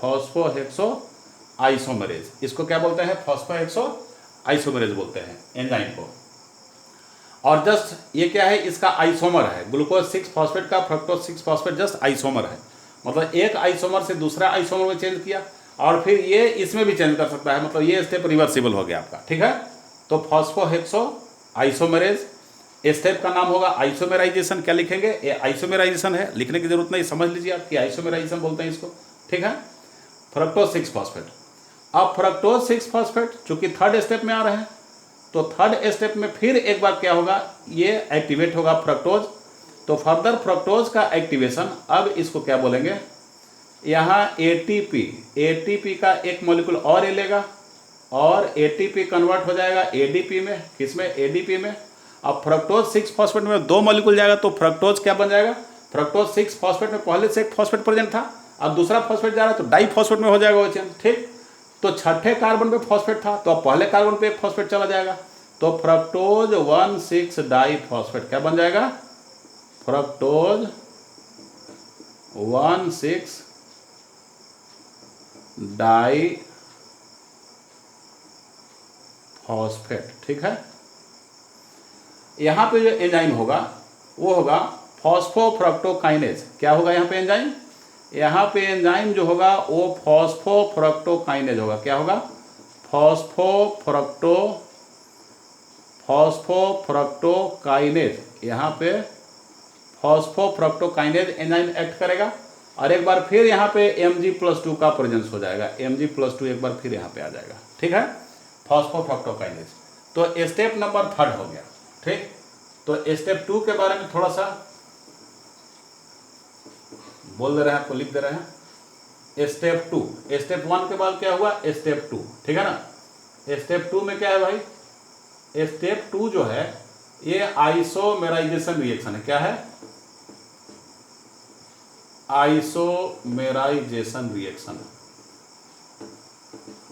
फॉस्फोहेक्सो आइसोमरेज, इसको क्या बोलते हैं, फॉस्फोहेक्सो आइसोमरेज बोलते हैं एंजाइम को। और जस्ट ये क्या है, इसका आइसोमर है, ग्लूकोज 6 फॉस्फेट का फ्रक्टोज 6 फॉस्फेट जस्ट आइसोमर है, मतलब एक आइसोमर से दूसरा आइसोमर में चेंज किया, और फिर ये इसमें भी चेंज कर सकता है, मतलब ये स्टेप रिवर्सिबल हो गया आपका। ठीक है, तो फॉस्फोहेक्सो आइसोमरेज, स्टेप का नाम होगा आइसोमेराइजेशन। क्या लिखेंगे, ये आइसोमेराइजेशन है, लिखने की जरूरत नहीं, समझ लीजिए आप कि आइसोमेराइजेशन बोलते हैं इसको। ठीक है, फ्रक्टोज 6 फॉस्फेट। अब फ्रक्टोज 6 फॉस्फेट चूंकि थर्ड स्टेप में आ रहे हैं, तो थर्ड स्टेप में फिर एक बार क्या होगा, ये एक्टिवेट होगा फ्रक्टोज। तो फर्दर फ्रक्टोज का एक्टिवेशन, अब इसको क्या बोलेंगे, यहाँ एटीपी का एक मॉलिक्यूल और ये लेगा, और एटीपी कन्वर्ट हो जाएगा एडीपी में। किसमें, एडीपी में। अब फ्रक्टोज 6 फॉस्फेट में 2 मॉलिक्यूल जाएगा, तो फ्रक्टोज क्या बन जाएगा, फ्रक्टोज 6 फॉस्फेट में पहले से एक फॉस्फेट प्रेजेंट था, अब दूसरा फॉस्फेट जा रहा है, तो डाई फॉस्फेट में हो जाएगा वो चेंज। ठीक, तो छठे कार्बन पे फॉस्फेट था, तो अब पहले कार्बन पे एक फॉस्फेट चला जाएगा, तो फ्रक्टोज 1,6 डाई फॉस्फेट क्या बन जाएगा, फ्रक्टोज 1,6 डाई फॉस्फेट। ठीक है, यहां पे जो एंजाइम होगा वो होगा फॉस्फोफ्रक्टोकाइनेज। क्या होगा यहाँ पे एंजाइम, यहाँ पे एंजाइम जो होगा वो फॉस्फोफ्रक्टोकाइनेज होगा। क्या होगा, फॉस्फोफ्रक्टोकाइनेज, यहाँ पे फॉस्फोफ्रक्टोकाइनेज एंजाइम एक्ट करेगा, और एक बार फिर यहाँ पे Mg+2 का प्रेजेंस हो जाएगा, Mg+2 एक बार फिर यहाँ पे आ जाएगा। ठीक है, फॉस्फोफ्रक्टोकाइनेज। तो स्टेप नंबर 3 हो गया। ठीक, तो स्टेप 2 के बारे में थोड़ा सा बोल दे रहे हैं, आपको लिख दे रहे हैं। स्टेप 2, स्टेप 1 के बाद क्या हुआ, स्टेप 2। ठीक है ना, स्टेप 2 में क्या है भाई, स्टेप 2 जो है ये आइसोमेराइजेशन रिएक्शन है। क्या है, आइसोमेराइजेशन रिएक्शन,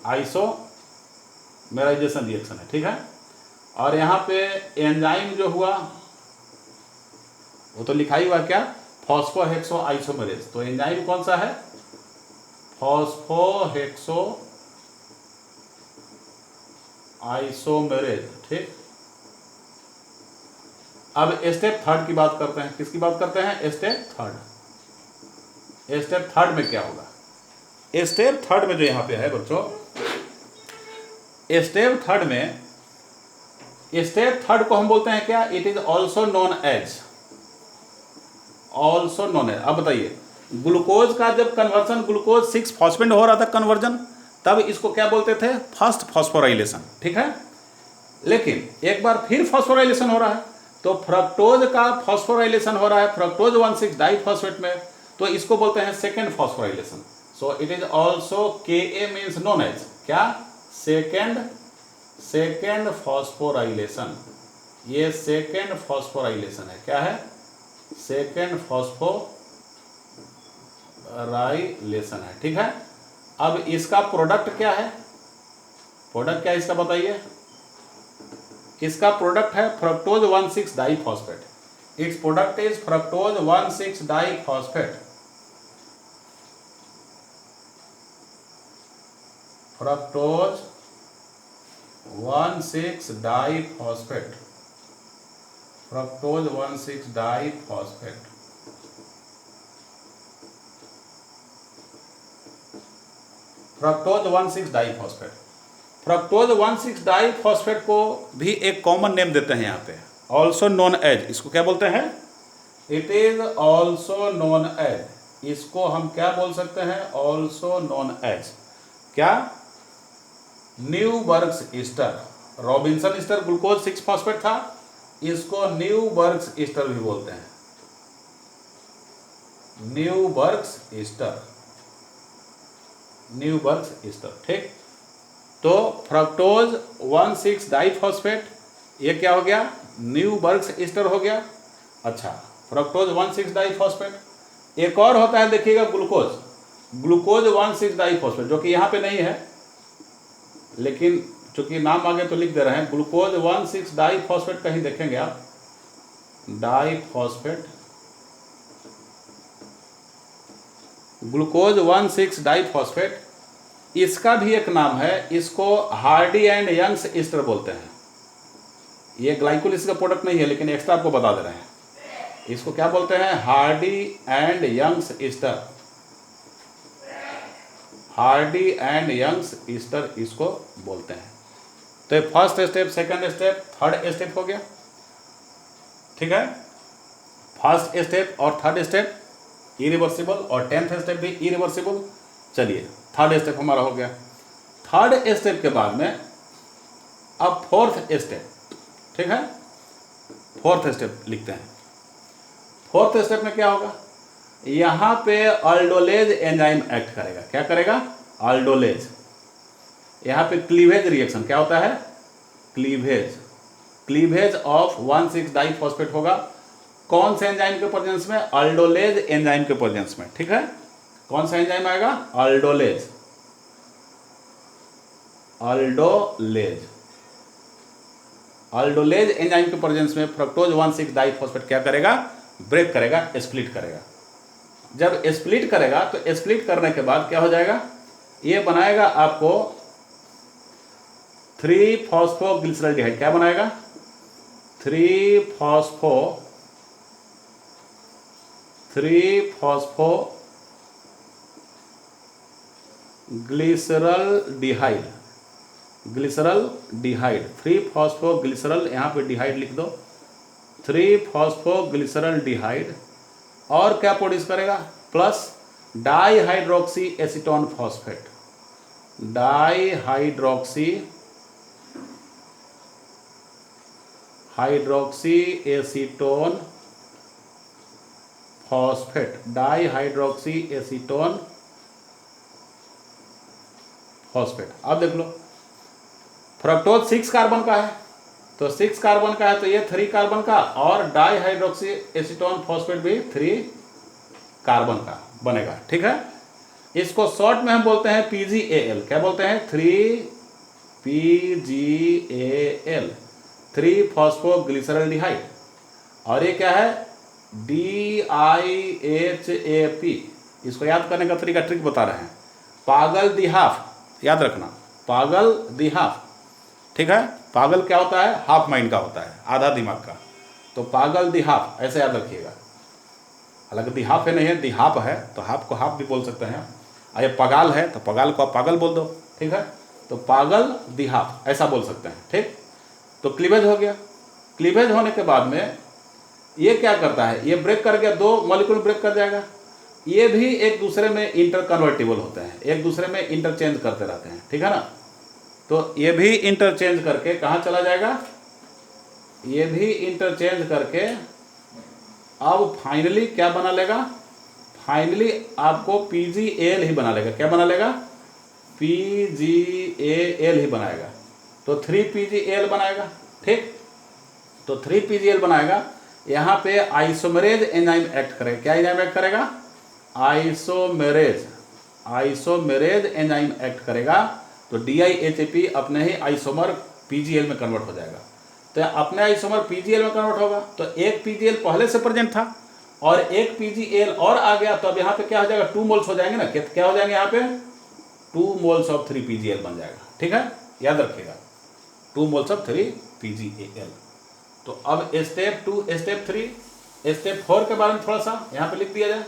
आइसोमेराइजेशन रिएक्शन है। ठीक है, और यहाँ पे एंजाइम जो हुआ वो तो लिखा ही हुआ, क्या, फॉस्फोहेक्सो आइसोमेरेज। तो एंजाइम कौन सा है, फॉस्फोहेक्सो आइसोमेरेज। ठीक, अब स्टेप 3 की बात करते हैं। किसकी बात करते हैं, स्टेप 3। स्टेप 3 में क्या होगा, स्टेप 3 में जो यहाँ पे है बच्चों, स्टेप 3 में, स्टेप 3 को हम बोलते हैं क्या, it is also known as, also known as. अब बताइए, ग्लूकोज का जब कन्वर्जन ग्लूकोज 6 फॉस्फेट हो रहा था कन्वर्जन, तब इसको क्या बोलते थे? फर्स्ट फॉस्फोराइलेशन, ठीक है। लेकिन एक बार फिर फॉस्फोराइलेशन हो रहा है, तो फ्रक्टोज का फॉस्फोराइलेशन हो रहा है फ्रक्टोज 1,6 डाइफॉस्फेट में, तो इसको बोलते हैं second phosphorylation. So it is also Ka means known as क्या? Second phosphorylation. ये सेकेंड फॉस्फोराइलेशन है। क्या है? सेकेंड फॉस्फोराइलेशन है, ठीक है। अब इसका प्रोडक्ट क्या है? प्रोडक्ट क्या है इसका बताइए? इसका प्रोडक्ट है fructose 1,6 diphosphate. It's product is fructose 1,6 diphosphate. Fructose 1,6 diphosphate. Fructose 1,6 diphosphate. Fructose 1,6 diphosphate. Fructose 1,6 diphosphate को भी एक कॉमन नेम देते हैं यहाँ पे, ऑल्सो नोन एज। इसको क्या बोलते हैं? It is also known as. इसको हम क्या बोल सकते हैं? ऑल्सो नोन एज क्या? Neuberg's ester. Robinson ester glucose 6 phosphate था, इसको न्यूबर्ग्स ईस्टर भी बोलते हैं। न्यूबर्ग्स ईस्टर, न्यूबर्ग्स ईस्टर, ठीक। तो फ्रक्टोज 1,6 डाइफॉस्फेट ये क्या हो गया? न्यूबर्ग्स ईस्टर हो गया। अच्छा, फ्रक्टोज 1,6 डाइफॉस्फेट। एक और होता है देखिएगा ग्लूकोज, ग्लूकोज 1,6 डाइफॉस्फेट, जो कि यहाँ पे नहीं है, लेकिन चूंकि नाम आगे तो लिख दे रहे हैं। ग्लूकोज 1,6 डाइफॉस्फेट कहीं देखेंगे आप, डाइफॉस्फेट, ग्लूकोज 1,6 डाइफॉस्फेट, इसका भी एक नाम है, इसको हार्डी एंड यंग्स ईस्टर बोलते हैं। ये ग्लाइकोलिसिस का प्रोडक्ट नहीं है, लेकिन एक्स्ट्रा आपको बता दे रहे हैं। इसको क्या बोलते हैं? Hardy and Young's ester. Hardy and Young's ester इसको बोलते हैं। तो ये first step, second step, third step हो गया, ठीक है। फर्स्ट स्टेप और थर्ड स्टेप इरिवर्सिबल, और 10th स्टेप भी इरिवर्सिबल। चलिए, थर्ड स्टेप हमारा हो गया। थर्ड स्टेप के बाद में अब फोर्थ स्टेप, ठीक है। फोर्थ स्टेप लिखते हैं। फोर्थ स्टेप में क्या होगा? यहाँ पे अल्डोलेज एंजाइम एक्ट करेगा। क्या करेगा? अल्डोलेज। यहाँ पे क्लीवेज रिएक्शन क्या होता है? क्लीवेज, क्लीवेज ऑफ 1,6 डाइफॉस्फेट होगा। कौन से एंजाइम के प्रेजेंस में? अल्डोलेज एंजाइम के प्रेजेंस में, ठीक है। कौन सा एंजाइम आएगा? अल्डोलेज, अल्डोलेज। अल्डोलेज एंजाइम के प्रेजेंस में फ्रक्टोज 1,6 डाइफॉस्फेट क्या करेगा? ब्रेक करेगा, स्प्लिट करेगा। जब स्प्लिट करेगा तो स्प्लिट करने के बाद क्या हो जाएगा? ये बनाएगा आपको 3-फॉस्फोग्लिसरॉल्डिहाइड। क्या बनाएगा? 3-फॉस्फोग्लिसरॉल्डिहाइड, ग्लिसरॉल्डिहाइड, 3-फॉस्फोग्लिसरॉल, यहाँ पे डिहाइड लिख दो, 3-फॉस्फोग्लिसरॉल्डिहाइड। और क्या प्रोड्यूस करेगा? Plus dihydroxy acetone phosphate, dihydroxy acetone phosphate, dihydroxy acetone phosphate. अब देख लो, फ्रक्टोज 6 कार्बन का है, तो 6 कार्बन का है तो ये 3 कार्बन का, और डाईहाइड्रोक्सी एसीटोन फॉस्फेट भी 3 कार्बन का बनेगा, ठीक है। इसको शॉर्ट में हम बोलते हैं PgAl। क्या बोलते हैं? 3-PgAl, 3-फॉस्फोग्लिसरॉल्डिहाइड। और ये क्या है? DIHAP। इसको याद करने का तरीका, ट्रिक बता रहे हैं। पागल दिहाफ, याद रखना, पागल दिहाफ, ठीक है। पागल क्या होता है? हाफ माइंड का होता है, आधा दिमाग का। तो पागल दिहाफ ऐसे याद रखिएगा। हालांकि दिहाफ है नहीं है, दिहाप है, तो हाफ को हाफ भी बोल सकते हैं। और ये पगाल है तो पगाल को आप पागल बोल दो, ठीक है। तो पागल दिहाफ ऐसा बोल सकते हैं, ठीक। तो क्लीवेज हो गया। क्लीवेज होने के बाद में ये क्या करता है, ये ब्रेक कर गया, 2 मॉलिक्यूल ब्रेक कर जाएगा। ये भी एक दूसरे में इंटर कन्वर्टिबल होते हैं, एक दूसरे में इंटरचेंज करते रहते हैं, ठीक है ना। तो ये भी इंटरचेंज करके कहाँ चला जाएगा, ये भी इंटरचेंज करके अब फाइनली क्या बना लेगा, फाइनली आपको PgAl ही बना लेगा। क्या बना लेगा, PgAl ही बनाएगा। तो 3PgAl बनाएगा, ठीक। तो 3PgAl बनाएगा। यहाँ पे आइसोमेरेज एंजाइम एक्ट करेगा। क्या एंजाइम एक्ट करेगा, आइसोमेरेज एंजाइम एक्ट करेगा। तो DIHAP अपने ही आइसोमर PgAl में कन्वर्ट हो जाएगा। तो अपने आइसोमर PgAl में कन्वर्ट होगा। तो एक PgAl पहले से प्रेजेंट था और एक PgAl और आ गया। तो अब यहाँ पे क्या हो जाएगा, 2 मोल्स हो जाएंगे ना। क्या हो जाएंगे यहाँ पे, 2 मोल्स ऑफ 3PgAl बन जाएगा, ठीक है, याद रखिएगा, 2 मोल्स ऑफ 3PgAl। तो अब स्टेप 2, स्टेप 3, स्टेप 4 के बारे में थोड़ा सा यहाँ पे लिख दिया जाए।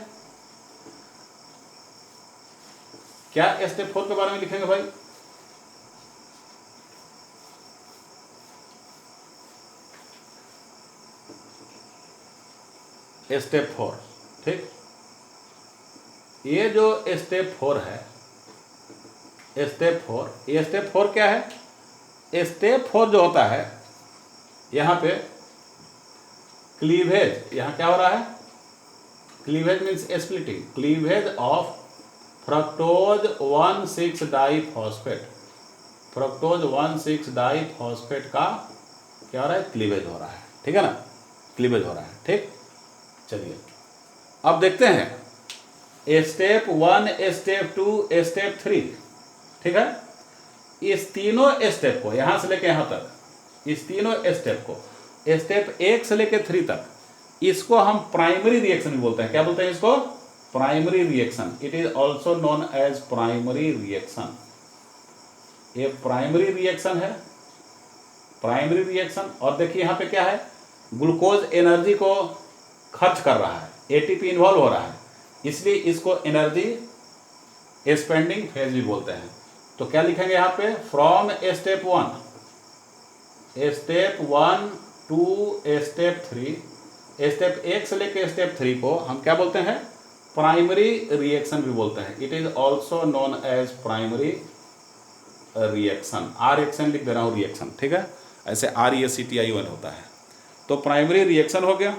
क्या स्टेप 4 के बारे में लिखेंगे भाई, स्टेप 4, ठीक। ये जो स्टेप 4 है, स्टेप 4, ये स्टेप 4 क्या है, स्टेप 4 जो होता है यहाँ पे क्लीवेज, यहाँ क्या हो रहा है, cleavage means splitting, cleavage of fructose 1,6 diphosphate, fructose 1,6 diphosphate का क्या हो रहा है, क्लीवेज हो रहा है, ठीक है ना, क्लीवेज हो रहा है, ठीक। चलिए अब देखते हैं स्टेप 1, स्टेप 2, स्टेप 3, ठीक है। इस तीनों स्टेप को यहां से लेके यहां तक, इस तीनों स्टेप को, स्टेप 1 से लेके 3 तक, इसको हम प्राइमरी रिएक्शन भी बोलते हैं। क्या बोलते हैं इसको, primary reaction. It is also known as primary reaction. ये प्राइमरी रिएक्शन है, प्राइमरी रिएक्शन। और देखिए यहां पे क्या है, ग्लूकोज एनर्जी को खर्च कर रहा है, ATP इन्वॉल्व हो रहा है, इसलिए इसको एनर्जी स्पेंडिंग फेज भी बोलते हैं। तो क्या लिखेंगे यहाँ पे, from step 1 to step 3, step 1 से लेके स्टेप 3 को हम क्या बोलते हैं, प्राइमरी रिएक्शन भी बोलते हैं। It is also known as primary reaction. Reaction लिख दे रहा हूँ, रिएक्शन, ठीक है, ऐसे REACTION होता है। तो प्राइमरी रिएक्शन हो गया।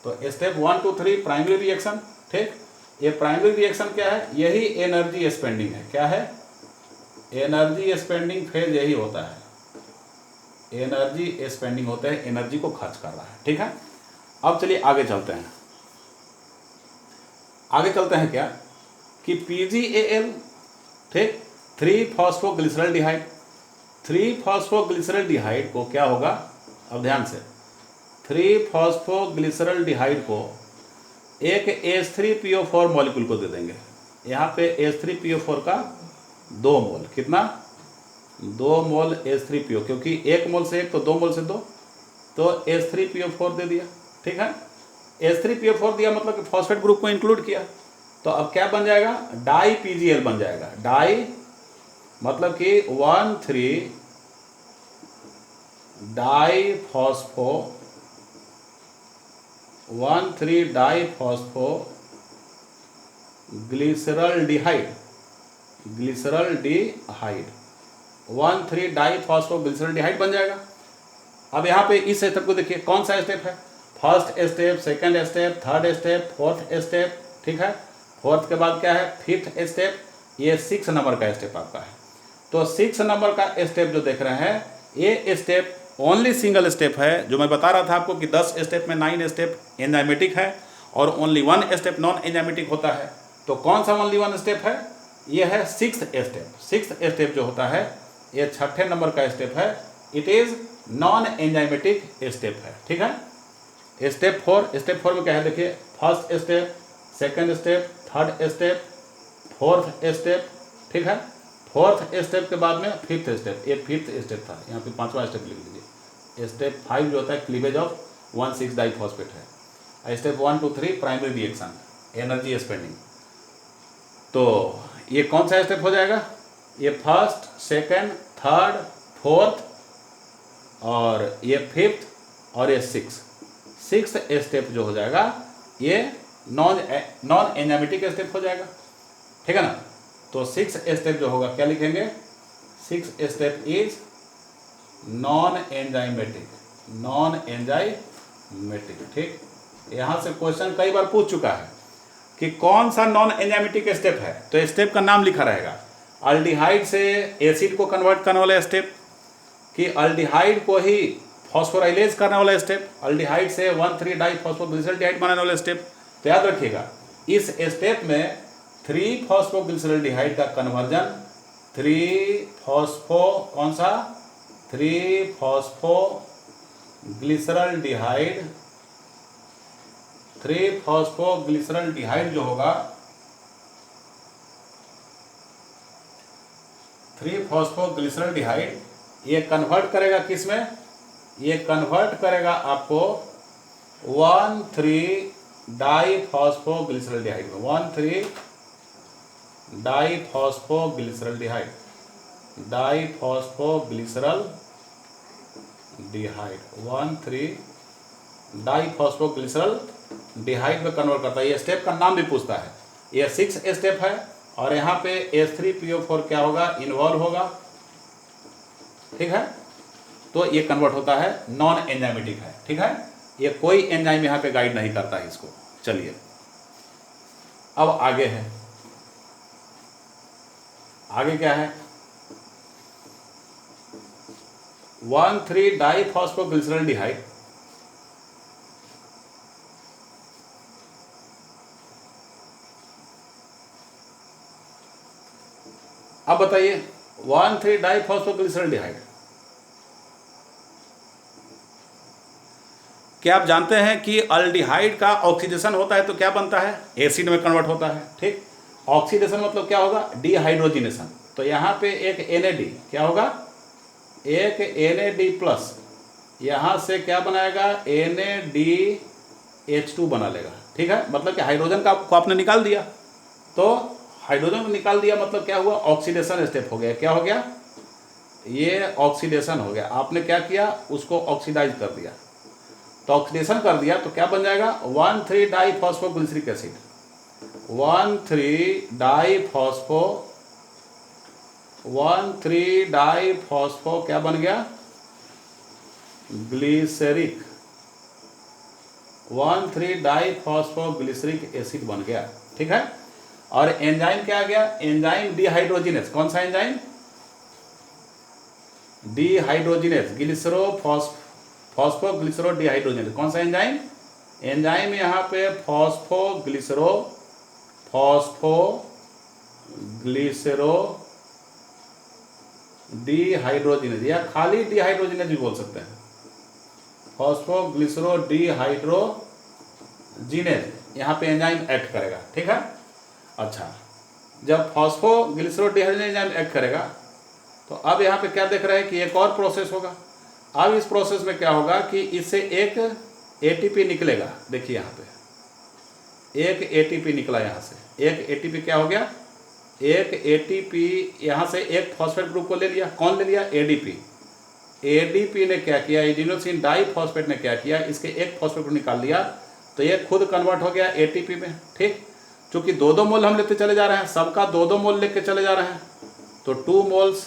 तो स्टेप 1 2 3 प्राइमरी रिएक्शन, ठीक। ये प्राइमरी रिएक्शन क्या है, यही एनर्जी स्पेंडिंग है। क्या है, एनर्जी स्पेंडिंग फेज यही होता है, एनर्जी स्पेंडिंग होता है, एनर्जी को खर्च कर रहा है, ठीक है। अब चलिए आगे चलते हैं, आगे चलते हैं क्या कि PgAl, ठीक, 3-फॉस्फोग्लिसरॉल्डिहाइड, 3-फॉस्फोग्लिसरॉल्डिहाइड को क्या होगा, अब ध्यान से, 3-फॉस्फोग्लिसरॉल्डिहाइड को एक H3PO4 मॉलिक्यूल को दे देंगे। यहाँ पे H3PO4 का 2 मोल, कितना, 2 मोल H3PO, क्योंकि 1 मोल से 1 तो 2 मोल से 2, तो H3PO4 दे दिया, ठीक है। H3PO4 दिया मतलब कि फॉस्फेट ग्रुप को इंक्लूड किया। तो अब क्या बन जाएगा, डाई PgAl बन जाएगा। डाई मतलब कि 1,3 डाईफॉस्फो 1,3 डाईफॉस्फो ग्लिसरॉल्डिहाइड, ग्लिसरॉल्डिहाइड 1,3 डाईफॉस्फोग्लिसरॉल्डिहाइड बन जाएगा। अब यहाँ पे इस स्टेप को देखिए, कौन सा स्टेप है, first step, second step, third step, fourth step, ठीक है। फोर्थ के बाद क्या है, फिफ्थ स्टेप, ये 6 नंबर का स्टेप आपका है। तो 6 नंबर का स्टेप जो देख रहे हैं, ये स्टेप ओनली सिंगल स्टेप है। जो मैं बता रहा था आपको कि 10 स्टेप में 9 स्टेप एंजाइमेटिक है और ओनली 1 स्टेप नॉन एंजाइमेटिक होता है। तो कौन सा ओनली 1 स्टेप है, ये है 6th स्टेप। 6th स्टेप जो होता है, ये 6ठे नंबर का स्टेप है। It is non enzymatic step है, ठीक है। स्टेप 4, स्टेप 4 में क्या है देखिए, first step, second step, third step, fourth step, ठीक है। फोर्थ स्टेप के बाद में फिफ्थ स्टेप, ये फिफ्थ स्टेप था, यहाँ पे 5वां स्टेप लिख लीजिए। स्टेप 5 जो होता है क्लीवेज ऑफ 1,6 डाइफॉस्फेट है। Step 1 2 3 primary reaction, energy spending. तो ये कौन सा स्टेप हो जाएगा, ये फर्स्ट, सेकंड, थर्ड, फोर्थ और ये फिफ्थ और ये 6 स्टेप जो हो जाएगा ये नॉन एंजाइमेटिक स्टेप हो जाएगा, ठीक है ना। तो 6 स्टेप जो होगा क्या लिखेंगे, 6 स्टेप इज नॉन एंजाइमेटिक, ठीक। यहाँ से क्वेश्चन कई बार पूछ चुका है कि कौन सा नॉन एंजाइमेटिक स्टेप है, तो स्टेप का नाम लिखा रहेगा। अल्डिहाइड से एसिड को कन्वर्ट करने वाला स्टेप, कि अल्डिहाइड को ही फॉस्फोराइलेज करने वाला स्टेप, अल्डिहाइड से 1,3 डाइफॉस्फोग्लिसरॉल्डिहाइड बनाने वाला स्टेप। तो याद रखिएगा इस स्टेप में 3 फॉस्फोग्लिसरॉल्डिहाइड का कन्वर्जन 3 फॉस्फोग्लिसरॉल्डिहाइड जो होगा, 3 फॉस्फोग्लिसरॉल्डिहाइड ये कन्वर्ट करेगा किस में, ये कन्वर्ट करेगा आपको 1,3 डाइफॉस्फोग्लिसरॉल्डिहाइड में, 1,3 डाइफॉस्फोग्लिसरॉल्डिहाइड, 1,3 डाइफॉस्फोग्लिसरॉल्डिहाइड में कन्वर्ट करता है। ये स्टेप का नाम भी पूछता है। ये 6 स्टेप है और यहाँ पे H3PO4 क्या होगा, इन्वॉल्व होगा, ठीक है। तो ये कन्वर्ट होता है, नॉन एंजाइमेटिक है, ठीक है। ये कोई एंजाइम यहाँ पे गाइड नहीं करता है इसको। चलिए अब आगे है, आगे क्या है, 1,3 डाइफॉस्फोग्लिसरॉल्डिहाइड अब बताइए 1,3 डाइफॉस्फोग्लिसरॉल्डिहाइड, क्या आप जानते हैं कि अल्डिहाइड का ऑक्सीडेशन होता है तो क्या बनता है, एसिड में कन्वर्ट होता है, ठीक। ऑक्सीडेशन मतलब क्या होगा, डिहाइड्रोजिनेशन। तो यहाँ पे एक NAD क्या होगा, एक NAD प्लस, यहाँ से क्या बनाएगा, NADH2 बना लेगा, ठीक है। मतलब कि हाइड्रोजन को आपने निकाल दिया, तो हाइड्रोजन को निकाल दिया मतलब क्या हुआ, ऑक्सीडेशन स्टेप हो गया। क्या हो गया, ये ऑक्सीडेशन हो गया। आपने क्या किया, उसको ऑक्सीडाइज कर दिया। तो ऑक्सीडेशन कर दिया तो क्या बन जाएगा, 1,3 डाइफॉस्फोग्लिसरिक एसिड, 1,3 डाइफॉस्फो क्या बन गया, ग्लिसरिक, 1,3 डाइफॉस्फोग्लिसरिक एसिड बन गया, ठीक है। और एंजाइम क्या आ गया, एंजाइम डिहाइड्रोजिनेस। कौन सा एंजाइम, डिहाइड्रोजिनेस, फॉस्फोग्लिसरोडिहाइड्रोजिनेस। कौन सा एंजाइम, एंजाइम यहाँ पे फॉस्फोग्लिसरोडिहाइड्रोजिनेस, या खाली डिहाइड्रोजिनेस भी बोल सकते हैं, फॉस्फोग्लिसरोडिहाइड्रोजिनेस यहाँ पे एंजाइम एक्ट करेगा, ठीक है। अच्छा, जब फॉस्फोग्लिसरोडिहाइड्रोजिनेस एंजाइम एक्ट करेगा तो अब यहाँ पे क्या देख रहे हैं कि एक और प्रोसेस होगा। अब इस प्रोसेस में क्या होगा कि इससे एक ATP निकलेगा। देखिए यहाँ पे एक ATP निकला, यहाँ से एक ATP क्या हो गया, एक ATP यहाँ से एक फॉस्फेट ग्रुप को ले लिया। कौन ले लिया, ADP ने क्या किया, एडिनोसिन डाइफॉस्फेट ने क्या किया, इसके एक फॉस्फेट को निकाल लिया, तो ये खुद कन्वर्ट हो गया ATP में, ठीक। क्योंकि 2-2 मोल हम लेते चले जा रहे हैं, सबका 2-2 मोल लेके चले जा रहे हैं, तो 2 मोल्स,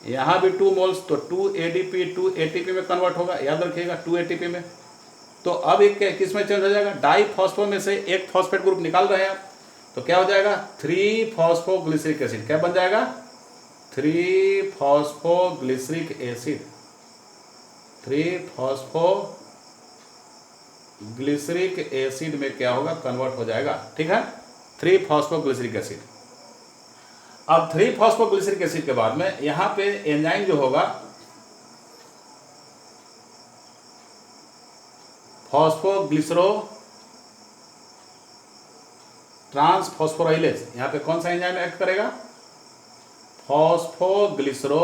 यहाँ भी 2 मोल्स, तो 2 ADP 2 ATP में कन्वर्ट होगा, याद रखिएगा 2 ATP में। तो अब एक किस में चेंज हो जाएगा, डाइफॉस्फो में से एक फॉस्फेट ग्रुप निकाल रहे हैं आप, तो क्या हो जाएगा, 3 फॉस्फोग्लिसरिक एसिड। क्या बन जाएगा, 3 फॉस्फोग्लिसरिक एसिड, 3 फॉस्फोग्लिसरिक एसिड में क्या होगा, कन्वर्ट हो जाएगा, ठीक है, 3 फॉस्फोग्लिसरिक एसिड। अब 3 फॉस्फोग्लिसरिक एसिड के बाद में यहाँ पे एंजाइम जो होगा फॉस्फोग्लिसरो ट्रांसफॉस्फोराइलेज, यहाँ पे कौन सा एंजाइम एक्ट करेगा, फॉस्फोग्लिसरो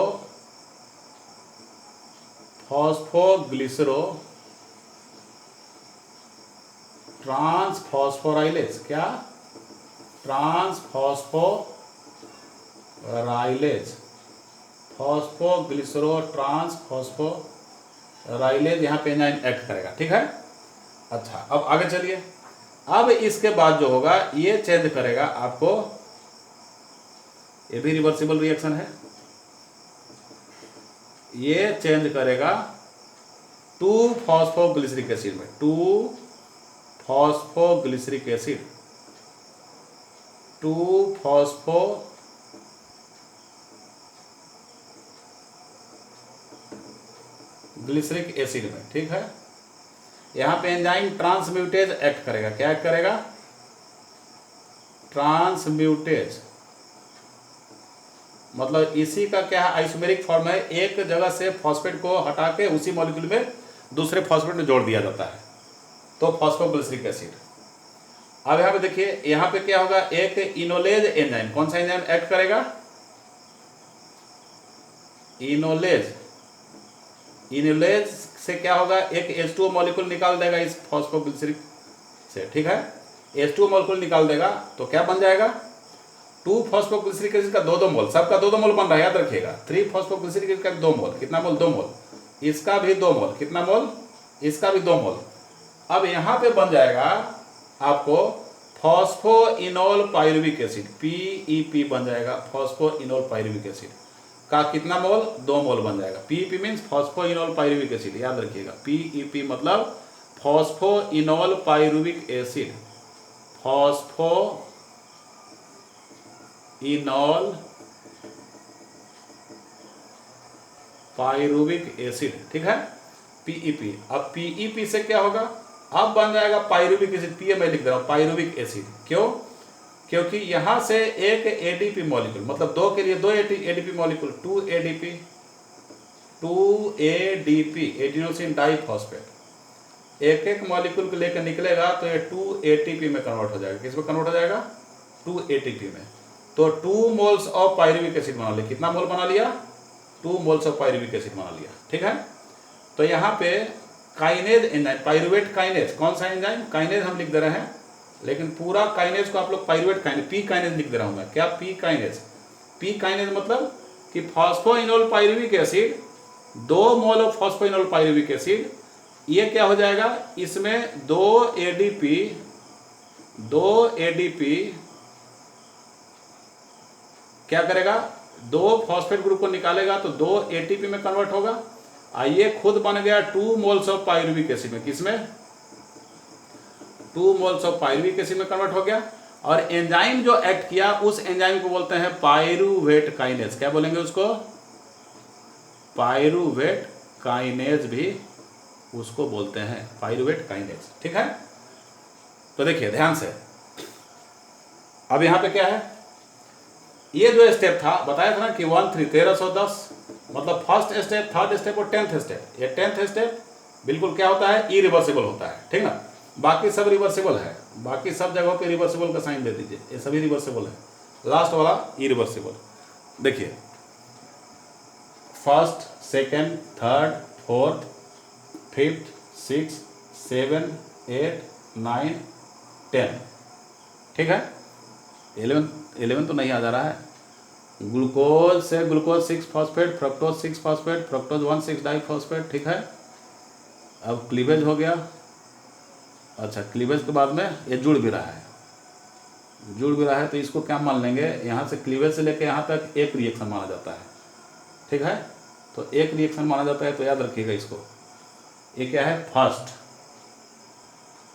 ट्रांसफॉस्फोराइलेज, क्या, ट्रांसफॉस्फोराइलेज, फॉस्फोग्लिसरो ट्रांसफॉस्फोराइलेज राइलेज यहाँ पे एंजाइम एक्ट करेगा, ठीक है। अच्छा, अब आगे चलिए। अब इसके बाद जो होगा ये चेंज करेगा आपको, ये भी रिवर्सिबल रिएक्शन है, ये चेंज करेगा 2-फॉस्फोग्लिसरिक एसिड में, 2-फॉस्फोग्लिसरिक एसिड, 2-फॉस्फोग्लिसरिक एसिड में, ठीक है। यहां पे एंजाइम ट्रांसम्यूटेज एक्ट करेगा। क्या एक्ट करेगा? ट्रांसम्यूटेज, मतलब इसी का क्या है, आइसोमेरिक फॉर्म है, एक जगह से फॉस्फेट को हटा के उसी मॉलिक्यूल में दूसरे फॉस्फेट में जोड़ दिया जाता है, तो फॉस्फोग्लिसरिक एसिड। अब यहाँ पे देखिए, यहाँ पे क्या होगा, एक इनोलेज एंजाइम, कौन सा एंजाइम एक्ट करेगा? इनोलेज। इनोलेज से क्या होगा, एक H2O मॉलिक्यूल निकाल देगा इस फॉस्फोग्लिसरिक से, ठीक है। H2O मॉलिक्यूल निकाल देगा तो क्या बन जाएगा, 2-फॉस्फोग्लिसरिक एसिड का 2-2 मोल, सबका 2-2 मोल बन रहा है, याद रखिएगा। 3-फॉस्फोग्लिसरिक एसिड का 2 मोल, कितना मोल? 2 मोल। इसका भी 2 मोल, कितना मोल? इसका भी 2 मोल। अब यहाँ पे बन जाएगा आपको फॉस्फोइनोल पाइरुविक एसिड, PEP बन जाएगा, फॉस्फोइनोल पाइरुविक एसिड का कितना मोल? 2 मोल बन जाएगा। PEP means phosphoenol pyruvic acid, याद रखिएगा। PEP मतलब phosphoenol pyruvic acid, phosphoenol pyruvic acid, ठीक है, PEP। अब PEP से क्या होगा, अब बन जाएगा पाइरुविक एसिड, PA मैं लिख दे रहा हूं, पाइरुविक एसिड। क्यों? क्योंकि यहां से एक ADP मॉलिक्यूल, मतलब 2 के लिए 2 ADP molecule, 2 ADP adenosine diphosphate, एक एक मॉलिक्यूल को लेकर निकलेगा तो ये 2 ATP में कन्वर्ट हो जाएगा। किस में कन्वर्ट हो जाएगा? 2 ATP में। तो 2 मोल्स ऑफ पाइरुविक एसिड बना लिया। कितना मोल बना लिया? 2 मोल्स ऑफ पाइरुविक एसिड बना लिया, ठीक है। तो यहाँ पे काइनेज एंजाइम, पाइरुवेट काइनेज, कौन सा एंजाइम? काइनेज हम लिख दे रहे हैं, लेकिन पूरा काइनेज को आप लोग पाइरुवेट काइनेज, पी काइनेज लिख दे रहा हूं मैं। क्या? P kinase. पी काइनेज मतलब कि phosphoenol pyruvic acid, 2 mole of phosphoenol pyruvic acid, ये क्या हो जाएगा, इसमें 2 ADP क्या करेगा, 2 फॉस्फेट ग्रुप को निकालेगा तो 2 ATP में कन्वर्ट होगा। ये खुद बन गया 2 मोल्स ऑफ पाइरुविक एसिड में, किसमें? 2 मोल्स ऑफ पाइरुविक एसिड में कन्वर्ट हो गया। और एंजाइम जो एक्ट किया उस एंजाइम को बोलते हैं पाइरुवेट काइनेज। क्या बोलेंगे उसको? पाइरुवेट काइनेज भी उसको बोलते हैं, पाइरुवेट काइनेज, ठीक है। तो देखिए ध्यान से, अब यहां पे क्या है, ये जो स्टेप था बताया था ना कि 1 3 1310, मतलब फर्स्ट स्टेप, थर्ड स्टेप और 10th स्टेप। ये 10th स्टेप बिल्कुल क्या होता है, इरिवर्सिबल होता है, ठीक ना। बाकी सब रिवर्सिबल है, बाकी सब जगहों पे रिवर्सिबल का साइन दे दीजिए, ये सभी रिवर्सिबल है, लास्ट वाला इरिवर्सिबल। देखिए first, second, third, fourth, fifth, 6, 7, 8, 9, 10, ठीक है। 11 तो नहीं आ जा रहा है। ग्लूकोज से glucose 6 phosphate, fructose 6 phosphate, fructose 1 6 diphosphate, ठीक है। अब क्लीवेज हो गया। अच्छा, क्लीवेज के बाद में ये जुड़ भी रहा है, जुड़ भी रहा है, तो इसको क्या मान लेंगे, यहाँ से क्लीवेज से लेकर यहाँ तक एक रिएक्शन माना जाता है, ठीक है। तो एक रिएक्शन माना जाता है, तो याद रखिएगा इसको। ये क्या है,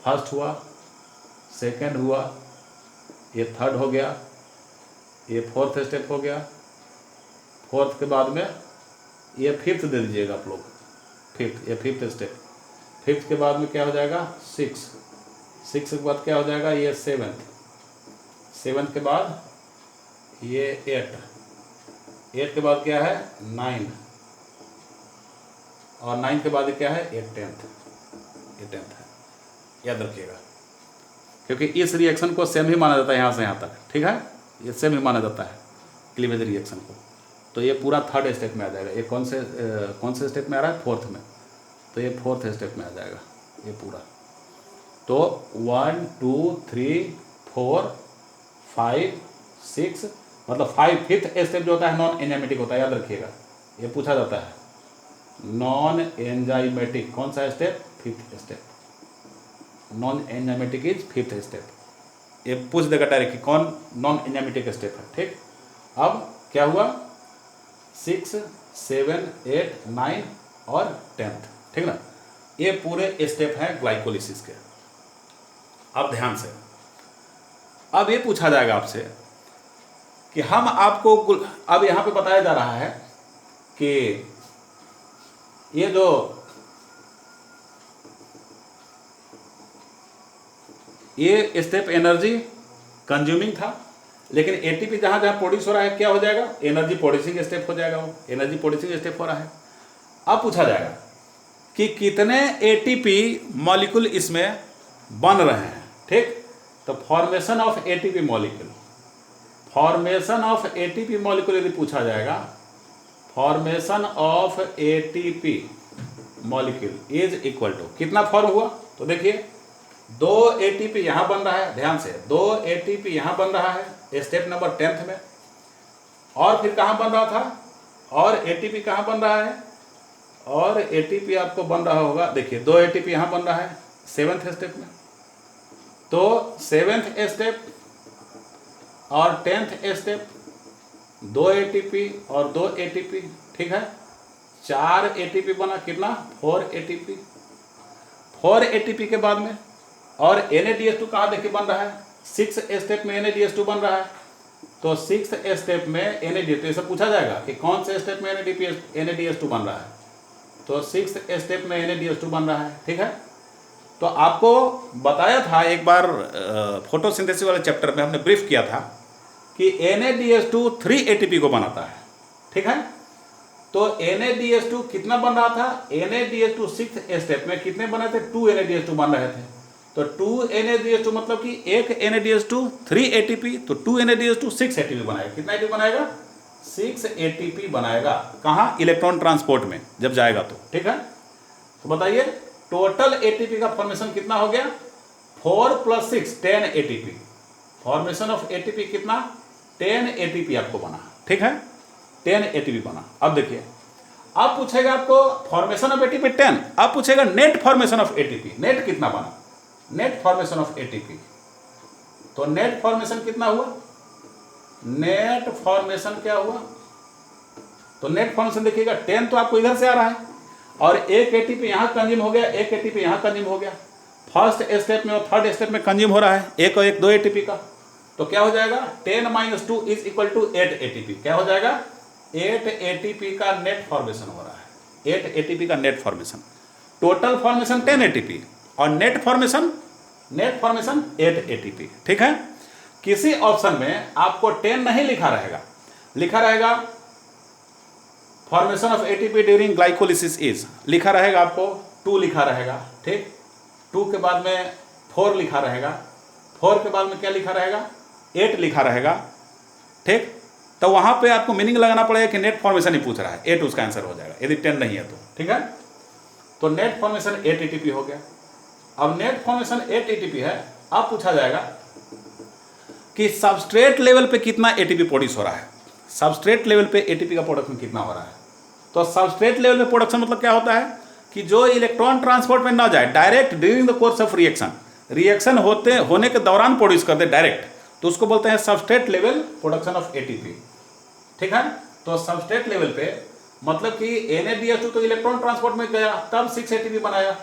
फर्स्ट हुआ, सेकंड हुआ, ये थर्ड हो गया, ये फोर्थ स्टेप हो गया, फोर्थ के बाद में ये फिफ्थ दे दीजिएगा आप लोग, फिफ्थ, ये फिफ्थ स्टेप। फिफ्थ के बाद में क्या हो जाएगा, 6 के बाद क्या हो जाएगा, ये 7 के बाद ये 8 के बाद क्या है, 9, और 9 के बाद क्या है, ये 10th है, याद रखिएगा। क्योंकि इस रिएक्शन को सेम ही माना जाता है यहाँ से यहाँ तक, ठीक है, ये सेम ही माना जाता है क्लीवेज रिएक्शन को। तो ये पूरा थर्ड स्टेप में आ जाएगा। ये कौन से स्टेप में आ रहा है, फोर्थ में, तो ये फोर्थ स्टेप में आ जाएगा ये पूरा। तो 1 2 3 4 5 6, मतलब 5 फिफ्थ स्टेप जो होता है नॉन एंजाइमेटिक होता है, याद रखिएगा, ये पूछा जाता है। नॉन एंजाइमेटिक कौन सा step? Fifth step. Non enzymatic is fifth step. ये पूछ देगा डायरेक्ट कि कौन नॉन एंजाइमेटिक स्टेप है। ठीक, अब क्या हुआ? 6, 7, 8, 9 और 10th, ठीक ना, ये पूरे स्टेप हैं ग्लाइकोलिसिस के। अब ध्यान से, अब ये पूछा जाएगा आपसे कि हम आपको अब यहाँ पे बताया जा रहा है कि ये जो ये स्टेप एनर्जी कंज्यूमिंग था, लेकिन एटीपी जहाँ जहाँ प्रोड्यूस हो रहा है क्या हो जाएगा? एनर्जी प्रोड्यूसिंग स्टेप हो जाएगा, वो एनर्जी प्रोड्यूसिंग स्टेप हो रहा है। अब पूछा जाएगा कि कितने एटीपी मॉलिक्यूल इसमें बन रहे हैं। ठीक, तो formation of ATP molecule, formation of ATP molecule यदि पूछा जाएगा, formation of ATP molecule is equal to कितना फॉर्म हुआ? तो देखिए 2 एटीपी यहाँ बन रहा है, ध्यान से 2 एटीपी यहाँ बन रहा है स्टेप नंबर 10th में, और फिर कहाँ बन रहा था? और एटीपी कहाँ बन रहा है? और एटीपी आपको बन रहा होगा, देखिए 2 एटीपी यहाँ बन रहा है 7th स्टेप में, तो 7th स्टेप और 10th स्टेप 2 एटीपी और 2 एटीपी, ठीक है, 4 एटीपी बना, कितना? 4 एटीपी। 4 एटीपी के बाद में और NADH2 कहाँ देखिए बन रहा है? 6 स्टेप में NADH2 बन रहा है, तो 6 स्टेप में NADH2, ऐसा पूछा जाएगा कि कौन से स्टेप में NADH2 बन रहा है, तो 6 स्टेप में NADH2 बन रहा है। ठीक है, तो आपको बताया था एक बार फोटोसिंथेसिस वाले चैप्टर में हमने ब्रीफ किया था कि NADH2 3 ATP को बनाता है। ठीक है, तो NADH2 कितना बन रहा था? NADH2 6 स्टेप में कितने बने थे? 2 NADH2 बन रहे थे, तो 2 NADH2 मतलब कि एक NADH2 3 ATP, तो 2 NADH2 6 ATP बनाएगा। कितना ATP बनाएगा? 6 ATP बनाएगा। कहाँ? इलेक्ट्रॉन ट्रांसपोर्ट में जब जाएगा तो। ठीक है, तो बताइए टोटल ATP का फॉर्मेशन कितना हो गया? 4 + 6 10 ATP। फॉर्मेशन ऑफ ATP कितना? 10 ATP आपको बना। ठीक है, 10 ATP बना। अब देखिए, अब पूछेगा आपको फॉर्मेशन ऑफ ATP 10, अब पूछेगा net formation of ATP, net कितना बना? नेट फॉर्मेशन ऑफ ATP, तो नेट फॉर्मेशन कितना हुआ? नेट फॉर्मेशन क्या हुआ? तो नेट फॉर्मेशन देखिएगा 10 तो आपको इधर से आ रहा है, और एक ATP यहां कंज्यूम हो गया, एक ATP यहां कंज्यूम हो गया। फर्स्ट स्टेप में और थर्ड स्टेप में कंज्यूम हो रहा है एक और एक 2 ATP का, तो क्या हो जाएगा? 10 - 2 = 8 ATP। क्या हो जाएगा? 8 ATP का नेट फॉर्मेशन हो रहा है, 8 ATP का net formation. Total formation 10 ATP और नेट फॉर्मेशन 8 ATP। ठीक है, किसी ऑप्शन में आपको 10 नहीं लिखा रहेगा, लिखा रहेगा formation of ATP during glycolysis is, लिखा रहेगा आपको 2 लिखा रहेगा। ठीक, 2 के बाद में 4 लिखा रहेगा, 4 के बाद में क्या लिखा रहेगा? 8 लिखा रहेगा। ठीक, तो वहां पे आपको मीनिंग लगाना पड़ेगा कि नेट फॉर्मेशन ही पूछ रहा है, 8 उसका आंसर हो जाएगा यदि 10 नहीं है तो। ठीक है, तो नेट फॉर्मेशन 8 ATP हो गया। अब नेट फॉर्मेशन 8 ATP है, अब पूछा जाएगा कि सबस्ट्रेट लेवल पे कितना ATP प्रोड्यूस हो रहा है, सबस्ट्रेट लेवल पे ATP का प्रोडक्शन कितना हो रहा है। तो सबस्ट्रेट लेवल पे प्रोडक्शन मतलब क्या होता है कि जो इलेक्ट्रॉन ट्रांसपोर्ट में ना जाए, direct during the course of reaction होने के दौरान प्रोड्यूस कर दे डायरेक्ट, तो उसको बोलते हैं substrate level production of ATP। ठीक है, तो सबस्ट्रेट लेवल पे मतलब कि NADH2 तो इलेक्ट्रॉन ट्रांसपोर्ट में गया तब 6 ATP बनाया,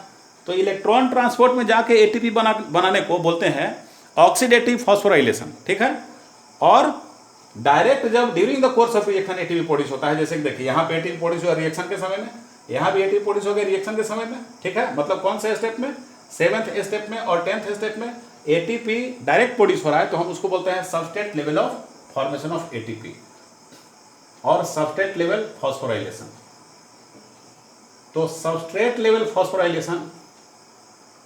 तो इलेक्ट्रॉन ट्रांसपोर्ट में जाके ATP बनाने को बोलते हैं ऑक्सीडेटिव फॉस्फोराइलेशन। ठीक है, और डायरेक्ट जब during the course of reaction ATP produce होता है, जैसे कि देखिए यहाँ पे ATP प्रोड्यूस हुआ रिएक्शन के समय में, यहाँ भी ATP प्रोड्यूस हो गया रिएक्शन के समय में। ठीक है, मतलब कौन से स्टेप में? 7th स्टेप में और 10th स्टेप में ATP डायरेक्ट प्रोड्यूस हो रहा है, तो हम उसको बोलते हैं substrate level of formation of ATP और सबस्ट्रेट लेवल फॉस्फोराइलेशन। तो सबस्ट्रेट लेवल फॉस्फोराइलेशन,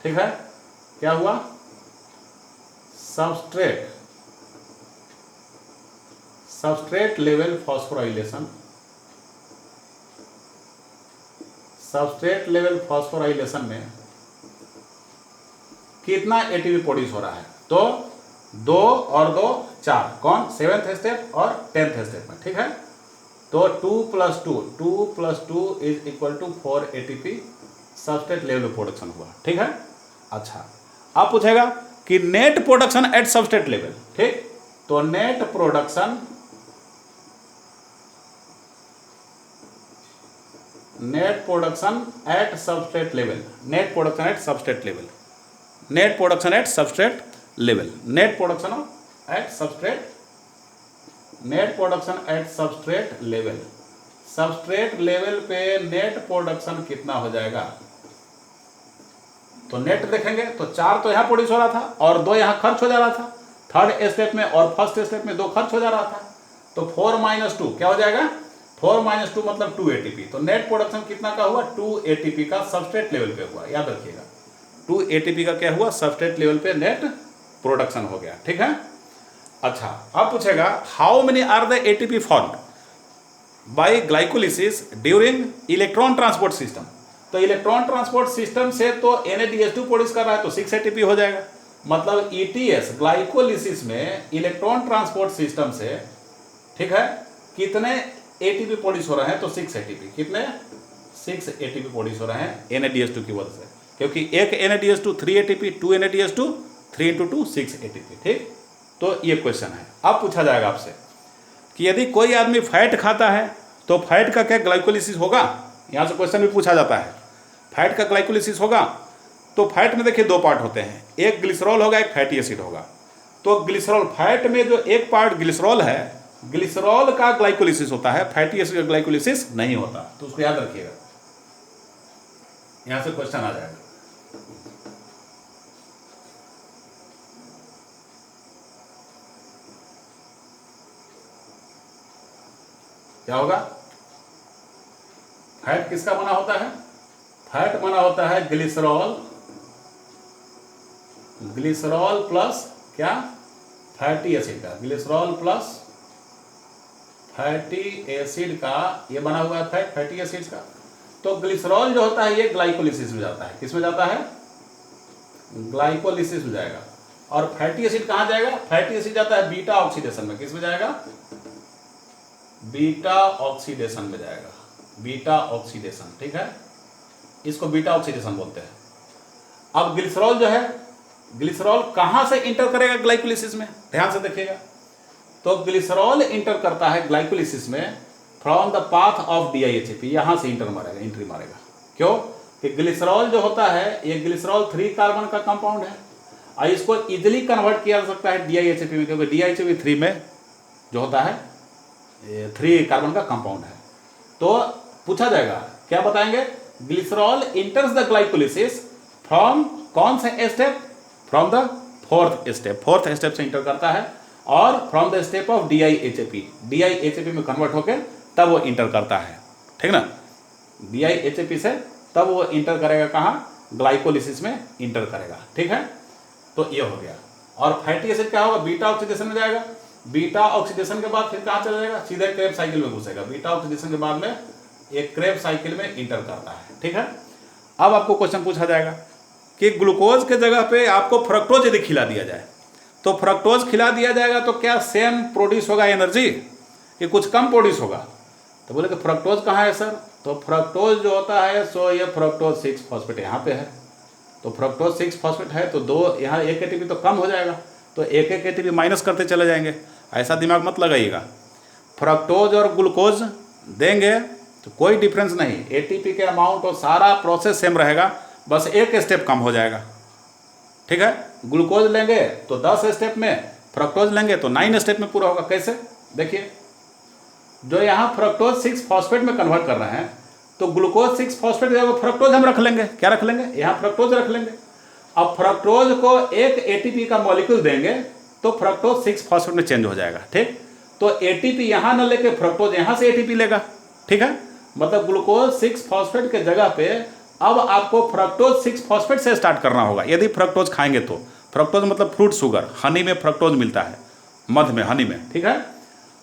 ठीक है, क्या हुआ? Substrate level phosphorylation, substrate level phosphorylation में कितना ATP प्रोड्यूस हो रहा है? तो 2 और 2 4, कौन? 7th स्टेप और 10th स्टेप में। ठीक है, तो 2 + 2 is equal to 4 ATP substrate level production हुआ। ठीक है। अच्छा, अब पूछेगा कि net production at substrate level. ठीक, तो net production at substrate level, net production at substrate level, net production at substrate level, net production at substrate, net production at substrate level, substrate level पे नेट प्रोडक्शन कितना हो जाएगा। तो नेट देखेंगे तो 4 तो यहाँ प्रोड्यूस हो रहा था और 2 यहाँ खर्च हो जा रहा था, थर्ड स्टेप में और फर्स्ट स्टेप में 2 खर्च हो जा रहा था। तो 4 - 2 क्या हो जाएगा, 4 - 2 मतलब 2 ATP। तो नेट प्रोडक्शन कितना का हुआ, 2 ATP का सबस्ट्रेट लेवल पे हुआ, याद रखिएगा 2 ATP का क्या हुआ, सबस्ट्रेट लेवल पे नेट प्रोडक्शन हो गया। ठीक है। अच्छा, अब पूछेगा how many are the ATP formed by glycolysis during electron transport system. तो इलेक्ट्रॉन ट्रांसपोर्ट सिस्टम से तो NADH2 प्रोड्यूस कर रहा है तो 6 ATP हो जाएगा। मतलब ETS ग्लाइकोलिसिस में इलेक्ट्रॉन ट्रांसपोर्ट सिस्टम से, ठीक है, कितने ATP प्रोड्यूस हो रहे हैं, तो 6 ATP। कितने, 6 ATP प्रोड्यूस हो रहे हैं NADH2 की वजह से, क्योंकि एक NADH2 3 ATP, 2 NADH2 3 × 2 6 ATP। ठीक, तो ये क्वेश्चन है। अब पूछा जाएगा आपसे कि यदि कोई आदमी फैट खाता है तो फैट का क्या ग्लाइकोलिसिस होगा, यहाँ से क्वेश्चन भी पूछा जाता है, फैट का ग्लाइकोलिसिस होगा। तो फैट में देखिए 2 पार्ट होते हैं, एक ग्लिसरॉल होगा, एक फैटी एसिड होगा। तो ग्लिसरॉल, फैट में जो एक पार्ट ग्लिसरॉल है, ग्लिसरॉल का ग्लाइकोलिसिस होता है, फैटी एसिड का ग्लाइकोलिसिस नहीं होता। तो उसको याद रखिएगा, यहां से क्वेश्चन आ जाएगा। क्या होगा, फैट किसका बना होता है, फैट बना होता है ग्लिसरॉल, ग्लिसरॉल प्लस क्या, फैटी एसिड का, ग्लिसरॉल प्लस फैटी एसिड का ये बना हुआ है फैटी एसिड का। तो ग्लिसरॉल जो होता है ये ग्लाइकोलिसिस में जाता है, किस में जाता है, ग्लाइकोलिसिस में जाएगा। और फैटी एसिड कहां जाएगा, फैटी एसिड जाता है बीटा ऑक्सीडेशन में, किस में जाएगा, बीटा ऑक्सीडेशन में जाएगा, बीटा ऑक्सीडेशन। ठीक है, इसको बीटा ऑक्सीडेशन बोलते हैं। अब ग्लिसरॉल जो है, ग्लिसरॉल कहां से इंटर करेगा ग्लाइकोलिसिस में, ध्यान से देखिएगा। तो ग्लिसरॉल इंटर करता है ग्लाइकोलिसिस में from the path of DIHAP, यहां से इंटर मारेगा, एंट्री मारेगा। क्यों, कि ग्लिसरॉल जो होता है ये ग्लिसरॉल 3 कार्बन का कंपाउंड है और इसको इजिली कन्वर्ट किया जा सकता है DIHAP में, क्योंकि DIHAP 3 में जो होता है 3 कार्बन का कंपाउंड है। तो पूछा जाएगा, क्या बताएंगे, ग्लिसरॉल इंटर्स द ग्लाइकोलिसिस फ्रॉम कौन से step, from the 4th step, 4th step से इंटर करता है और from the step of DIHAP, DIHAP में कन्वर्ट होकर तब वो इंटर करता है। ठीक ना, DIHAP से तब वो इंटर करेगा कहाँ, ग्लाइकोलिसिस में इंटर करेगा। ठीक है, तो ये हो गया। और फैटी एसिड क्या होगा, बीटा ऑक्सीडेशन में जाएगा, बीटा ऑक्सीडेशन के बाद फिर कहाँ चला जाएगा, सीधे क्रेब साइकिल में घुसेगा। बीटा ऑक्सीडेशन के बाद में एक क्रेब साइकिल में इंटर करता है। ठीक है, अब आपको क्वेश्चन पूछा जाएगा कि ग्लूकोज के जगह पे आपको फ्रक्टोज यदि खिला दिया जाए, तो फ्रक्टोज खिला दिया जाएगा तो क्या सेम प्रोड्यूस होगा एनर्जी कि कुछ कम प्रोड्यूस होगा। तो बोले कि फ्रक्टोज कहाँ है सर, तो फ्रक्टोज जो होता है सो ये फ्रक्टोज 6 फॉस्फेट यहाँ पे है। तो फ्रक्टोज 6 फॉस्फेट है तो 2 यहाँ 1 ATP तो कम हो जाएगा, तो 1 ATP माइनस करते चले जाएंगे। ऐसा दिमाग मत लगाइएगा, फ्रक्टोज और ग्लूकोज देंगे तो कोई डिफरेंस नहीं, ATP के अमाउंट और सारा प्रोसेस सेम रहेगा, बस 1 स्टेप कम हो जाएगा। ठीक है, ग्लूकोज लेंगे तो 10 स्टेप में, फ्रक्टोज लेंगे तो 9 स्टेप में पूरा होगा। कैसे, देखिए, जो यहाँ फ्रक्टोज 6 फॉस्फेट में कन्वर्ट कर रहे हैं तो ग्लूकोज 6 फॉस्फेट फ्रक्टोज हम रख लेंगे, क्या रख लेंगे, यहाँ फ्रक्टोज रख लेंगे। अब फ्रक्टोज को 1 ATP का मॉलिक्यूल देंगे तो फ्रक्टोज 6 फॉस्फेट में चेंज हो जाएगा। ठीक, तो ATP यहाँ न लेके फ्रक्टोज यहाँ से ATP लेगा। ठीक है, मतलब ग्लूकोज 6 फॉस्फेट के जगह पे अब आपको फ्रक्टोज 6 फॉस्फेट से स्टार्ट करना होगा यदि फ्रक्टोज खाएंगे तो। फ्रक्टोज मतलब फ्रूट शुगर, हनी में फ्रक्टोज मिलता है, मध में, हनी में। ठीक है,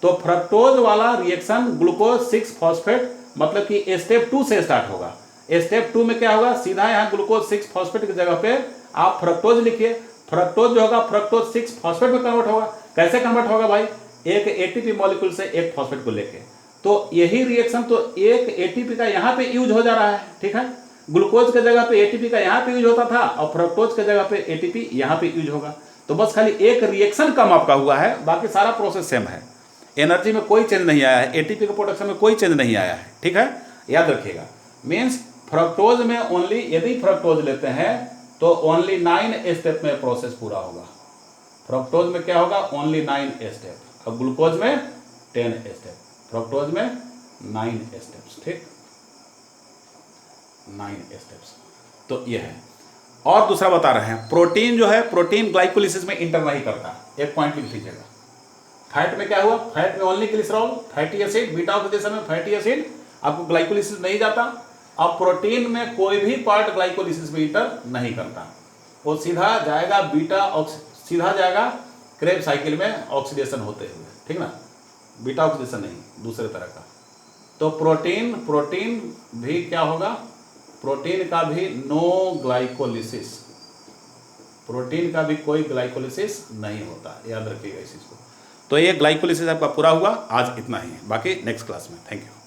तो फ्रक्टोज वाला रिएक्शन ग्लूकोज 6 फॉस्फेट मतलब कि स्टेप 2 से स्टार्ट होगा। स्टेप 2 में क्या होगा, सीधा यहाँ ग्लूकोज 6 फॉस्फेट की जगह पे आप फ्रक्टोज लिखिए, फ्रक्टोज जो होगा फ्रक्टोज 6 फॉस्फेट में कन्वर्ट होगा। कैसे कन्वर्ट होगा भाई, 1 ATP मॉलिक्यूल से 1 फॉस्फेट को लेके, तो यही रिएक्शन तो एक एटीपी का यहाँ पे यूज हो जा रहा है, ठीक है। ग्लूकोज के जगह पे एटीपी का यहाँ पे यूज होता था और फ्रक्टोज के जगह पे एटीपी यहाँ पे यूज होगा। तो बस खाली एक रिएक्शन कम आपका हुआ है, बाकी सारा प्रोसेस सेम है। एनर्जी में कोई चेंज नहीं आया है, एटीपी के प्रोडक्शन में कोई चेंज नहीं आया है, ठीक है, याद रखिएगा। मीन्स फ्रक्टोज में ओनली, यदि फ्रक्टोज लेते हैं तो ओनली 9 स्टेप में प्रोसेस पूरा होगा। फ्रक्टोज में क्या होगा, ओनली 9 स्टेप, और ग्लूकोज में 10 स्टेप, फ्रक्टोज में 9 स्टेप्स, ठीक, 9 स्टेप्स। तो ये है। और दूसरा बता रहे हैं, प्रोटीन जो है, प्रोटीन ग्लाइकोलिसिस में इंटर नहीं करता, एक पॉइंट लिख लीजिएगा। फैट में क्या हुआ, फैट में only glycerol, fatty acid, beta oxidation में फैटी एसिड, आपको ग्लाइकोलिसिस नहीं जाता। अब प्रोटीन में कोई भी पार्ट ग्लाइकोलिसिस में इंटर नहीं करता, वो सीधा जाएगा सीधा जाएगा क्रेब्स साइकिल में ऑक्सीडेशन होते हुए, ठीक ना, बीटा ऑक्सीडेशन नहीं, दूसरे तरह का। तो प्रोटीन भी क्या होगा, प्रोटीन का भी नो ग्लाइकोलिसिस, प्रोटीन का भी कोई ग्लाइकोलिसिस नहीं होता, याद रखिएगा इस चीज को। तो ये ग्लाइकोलिसिस आपका पूरा हुआ। आज इतना ही है, बाकी नेक्स्ट क्लास में। Thank you.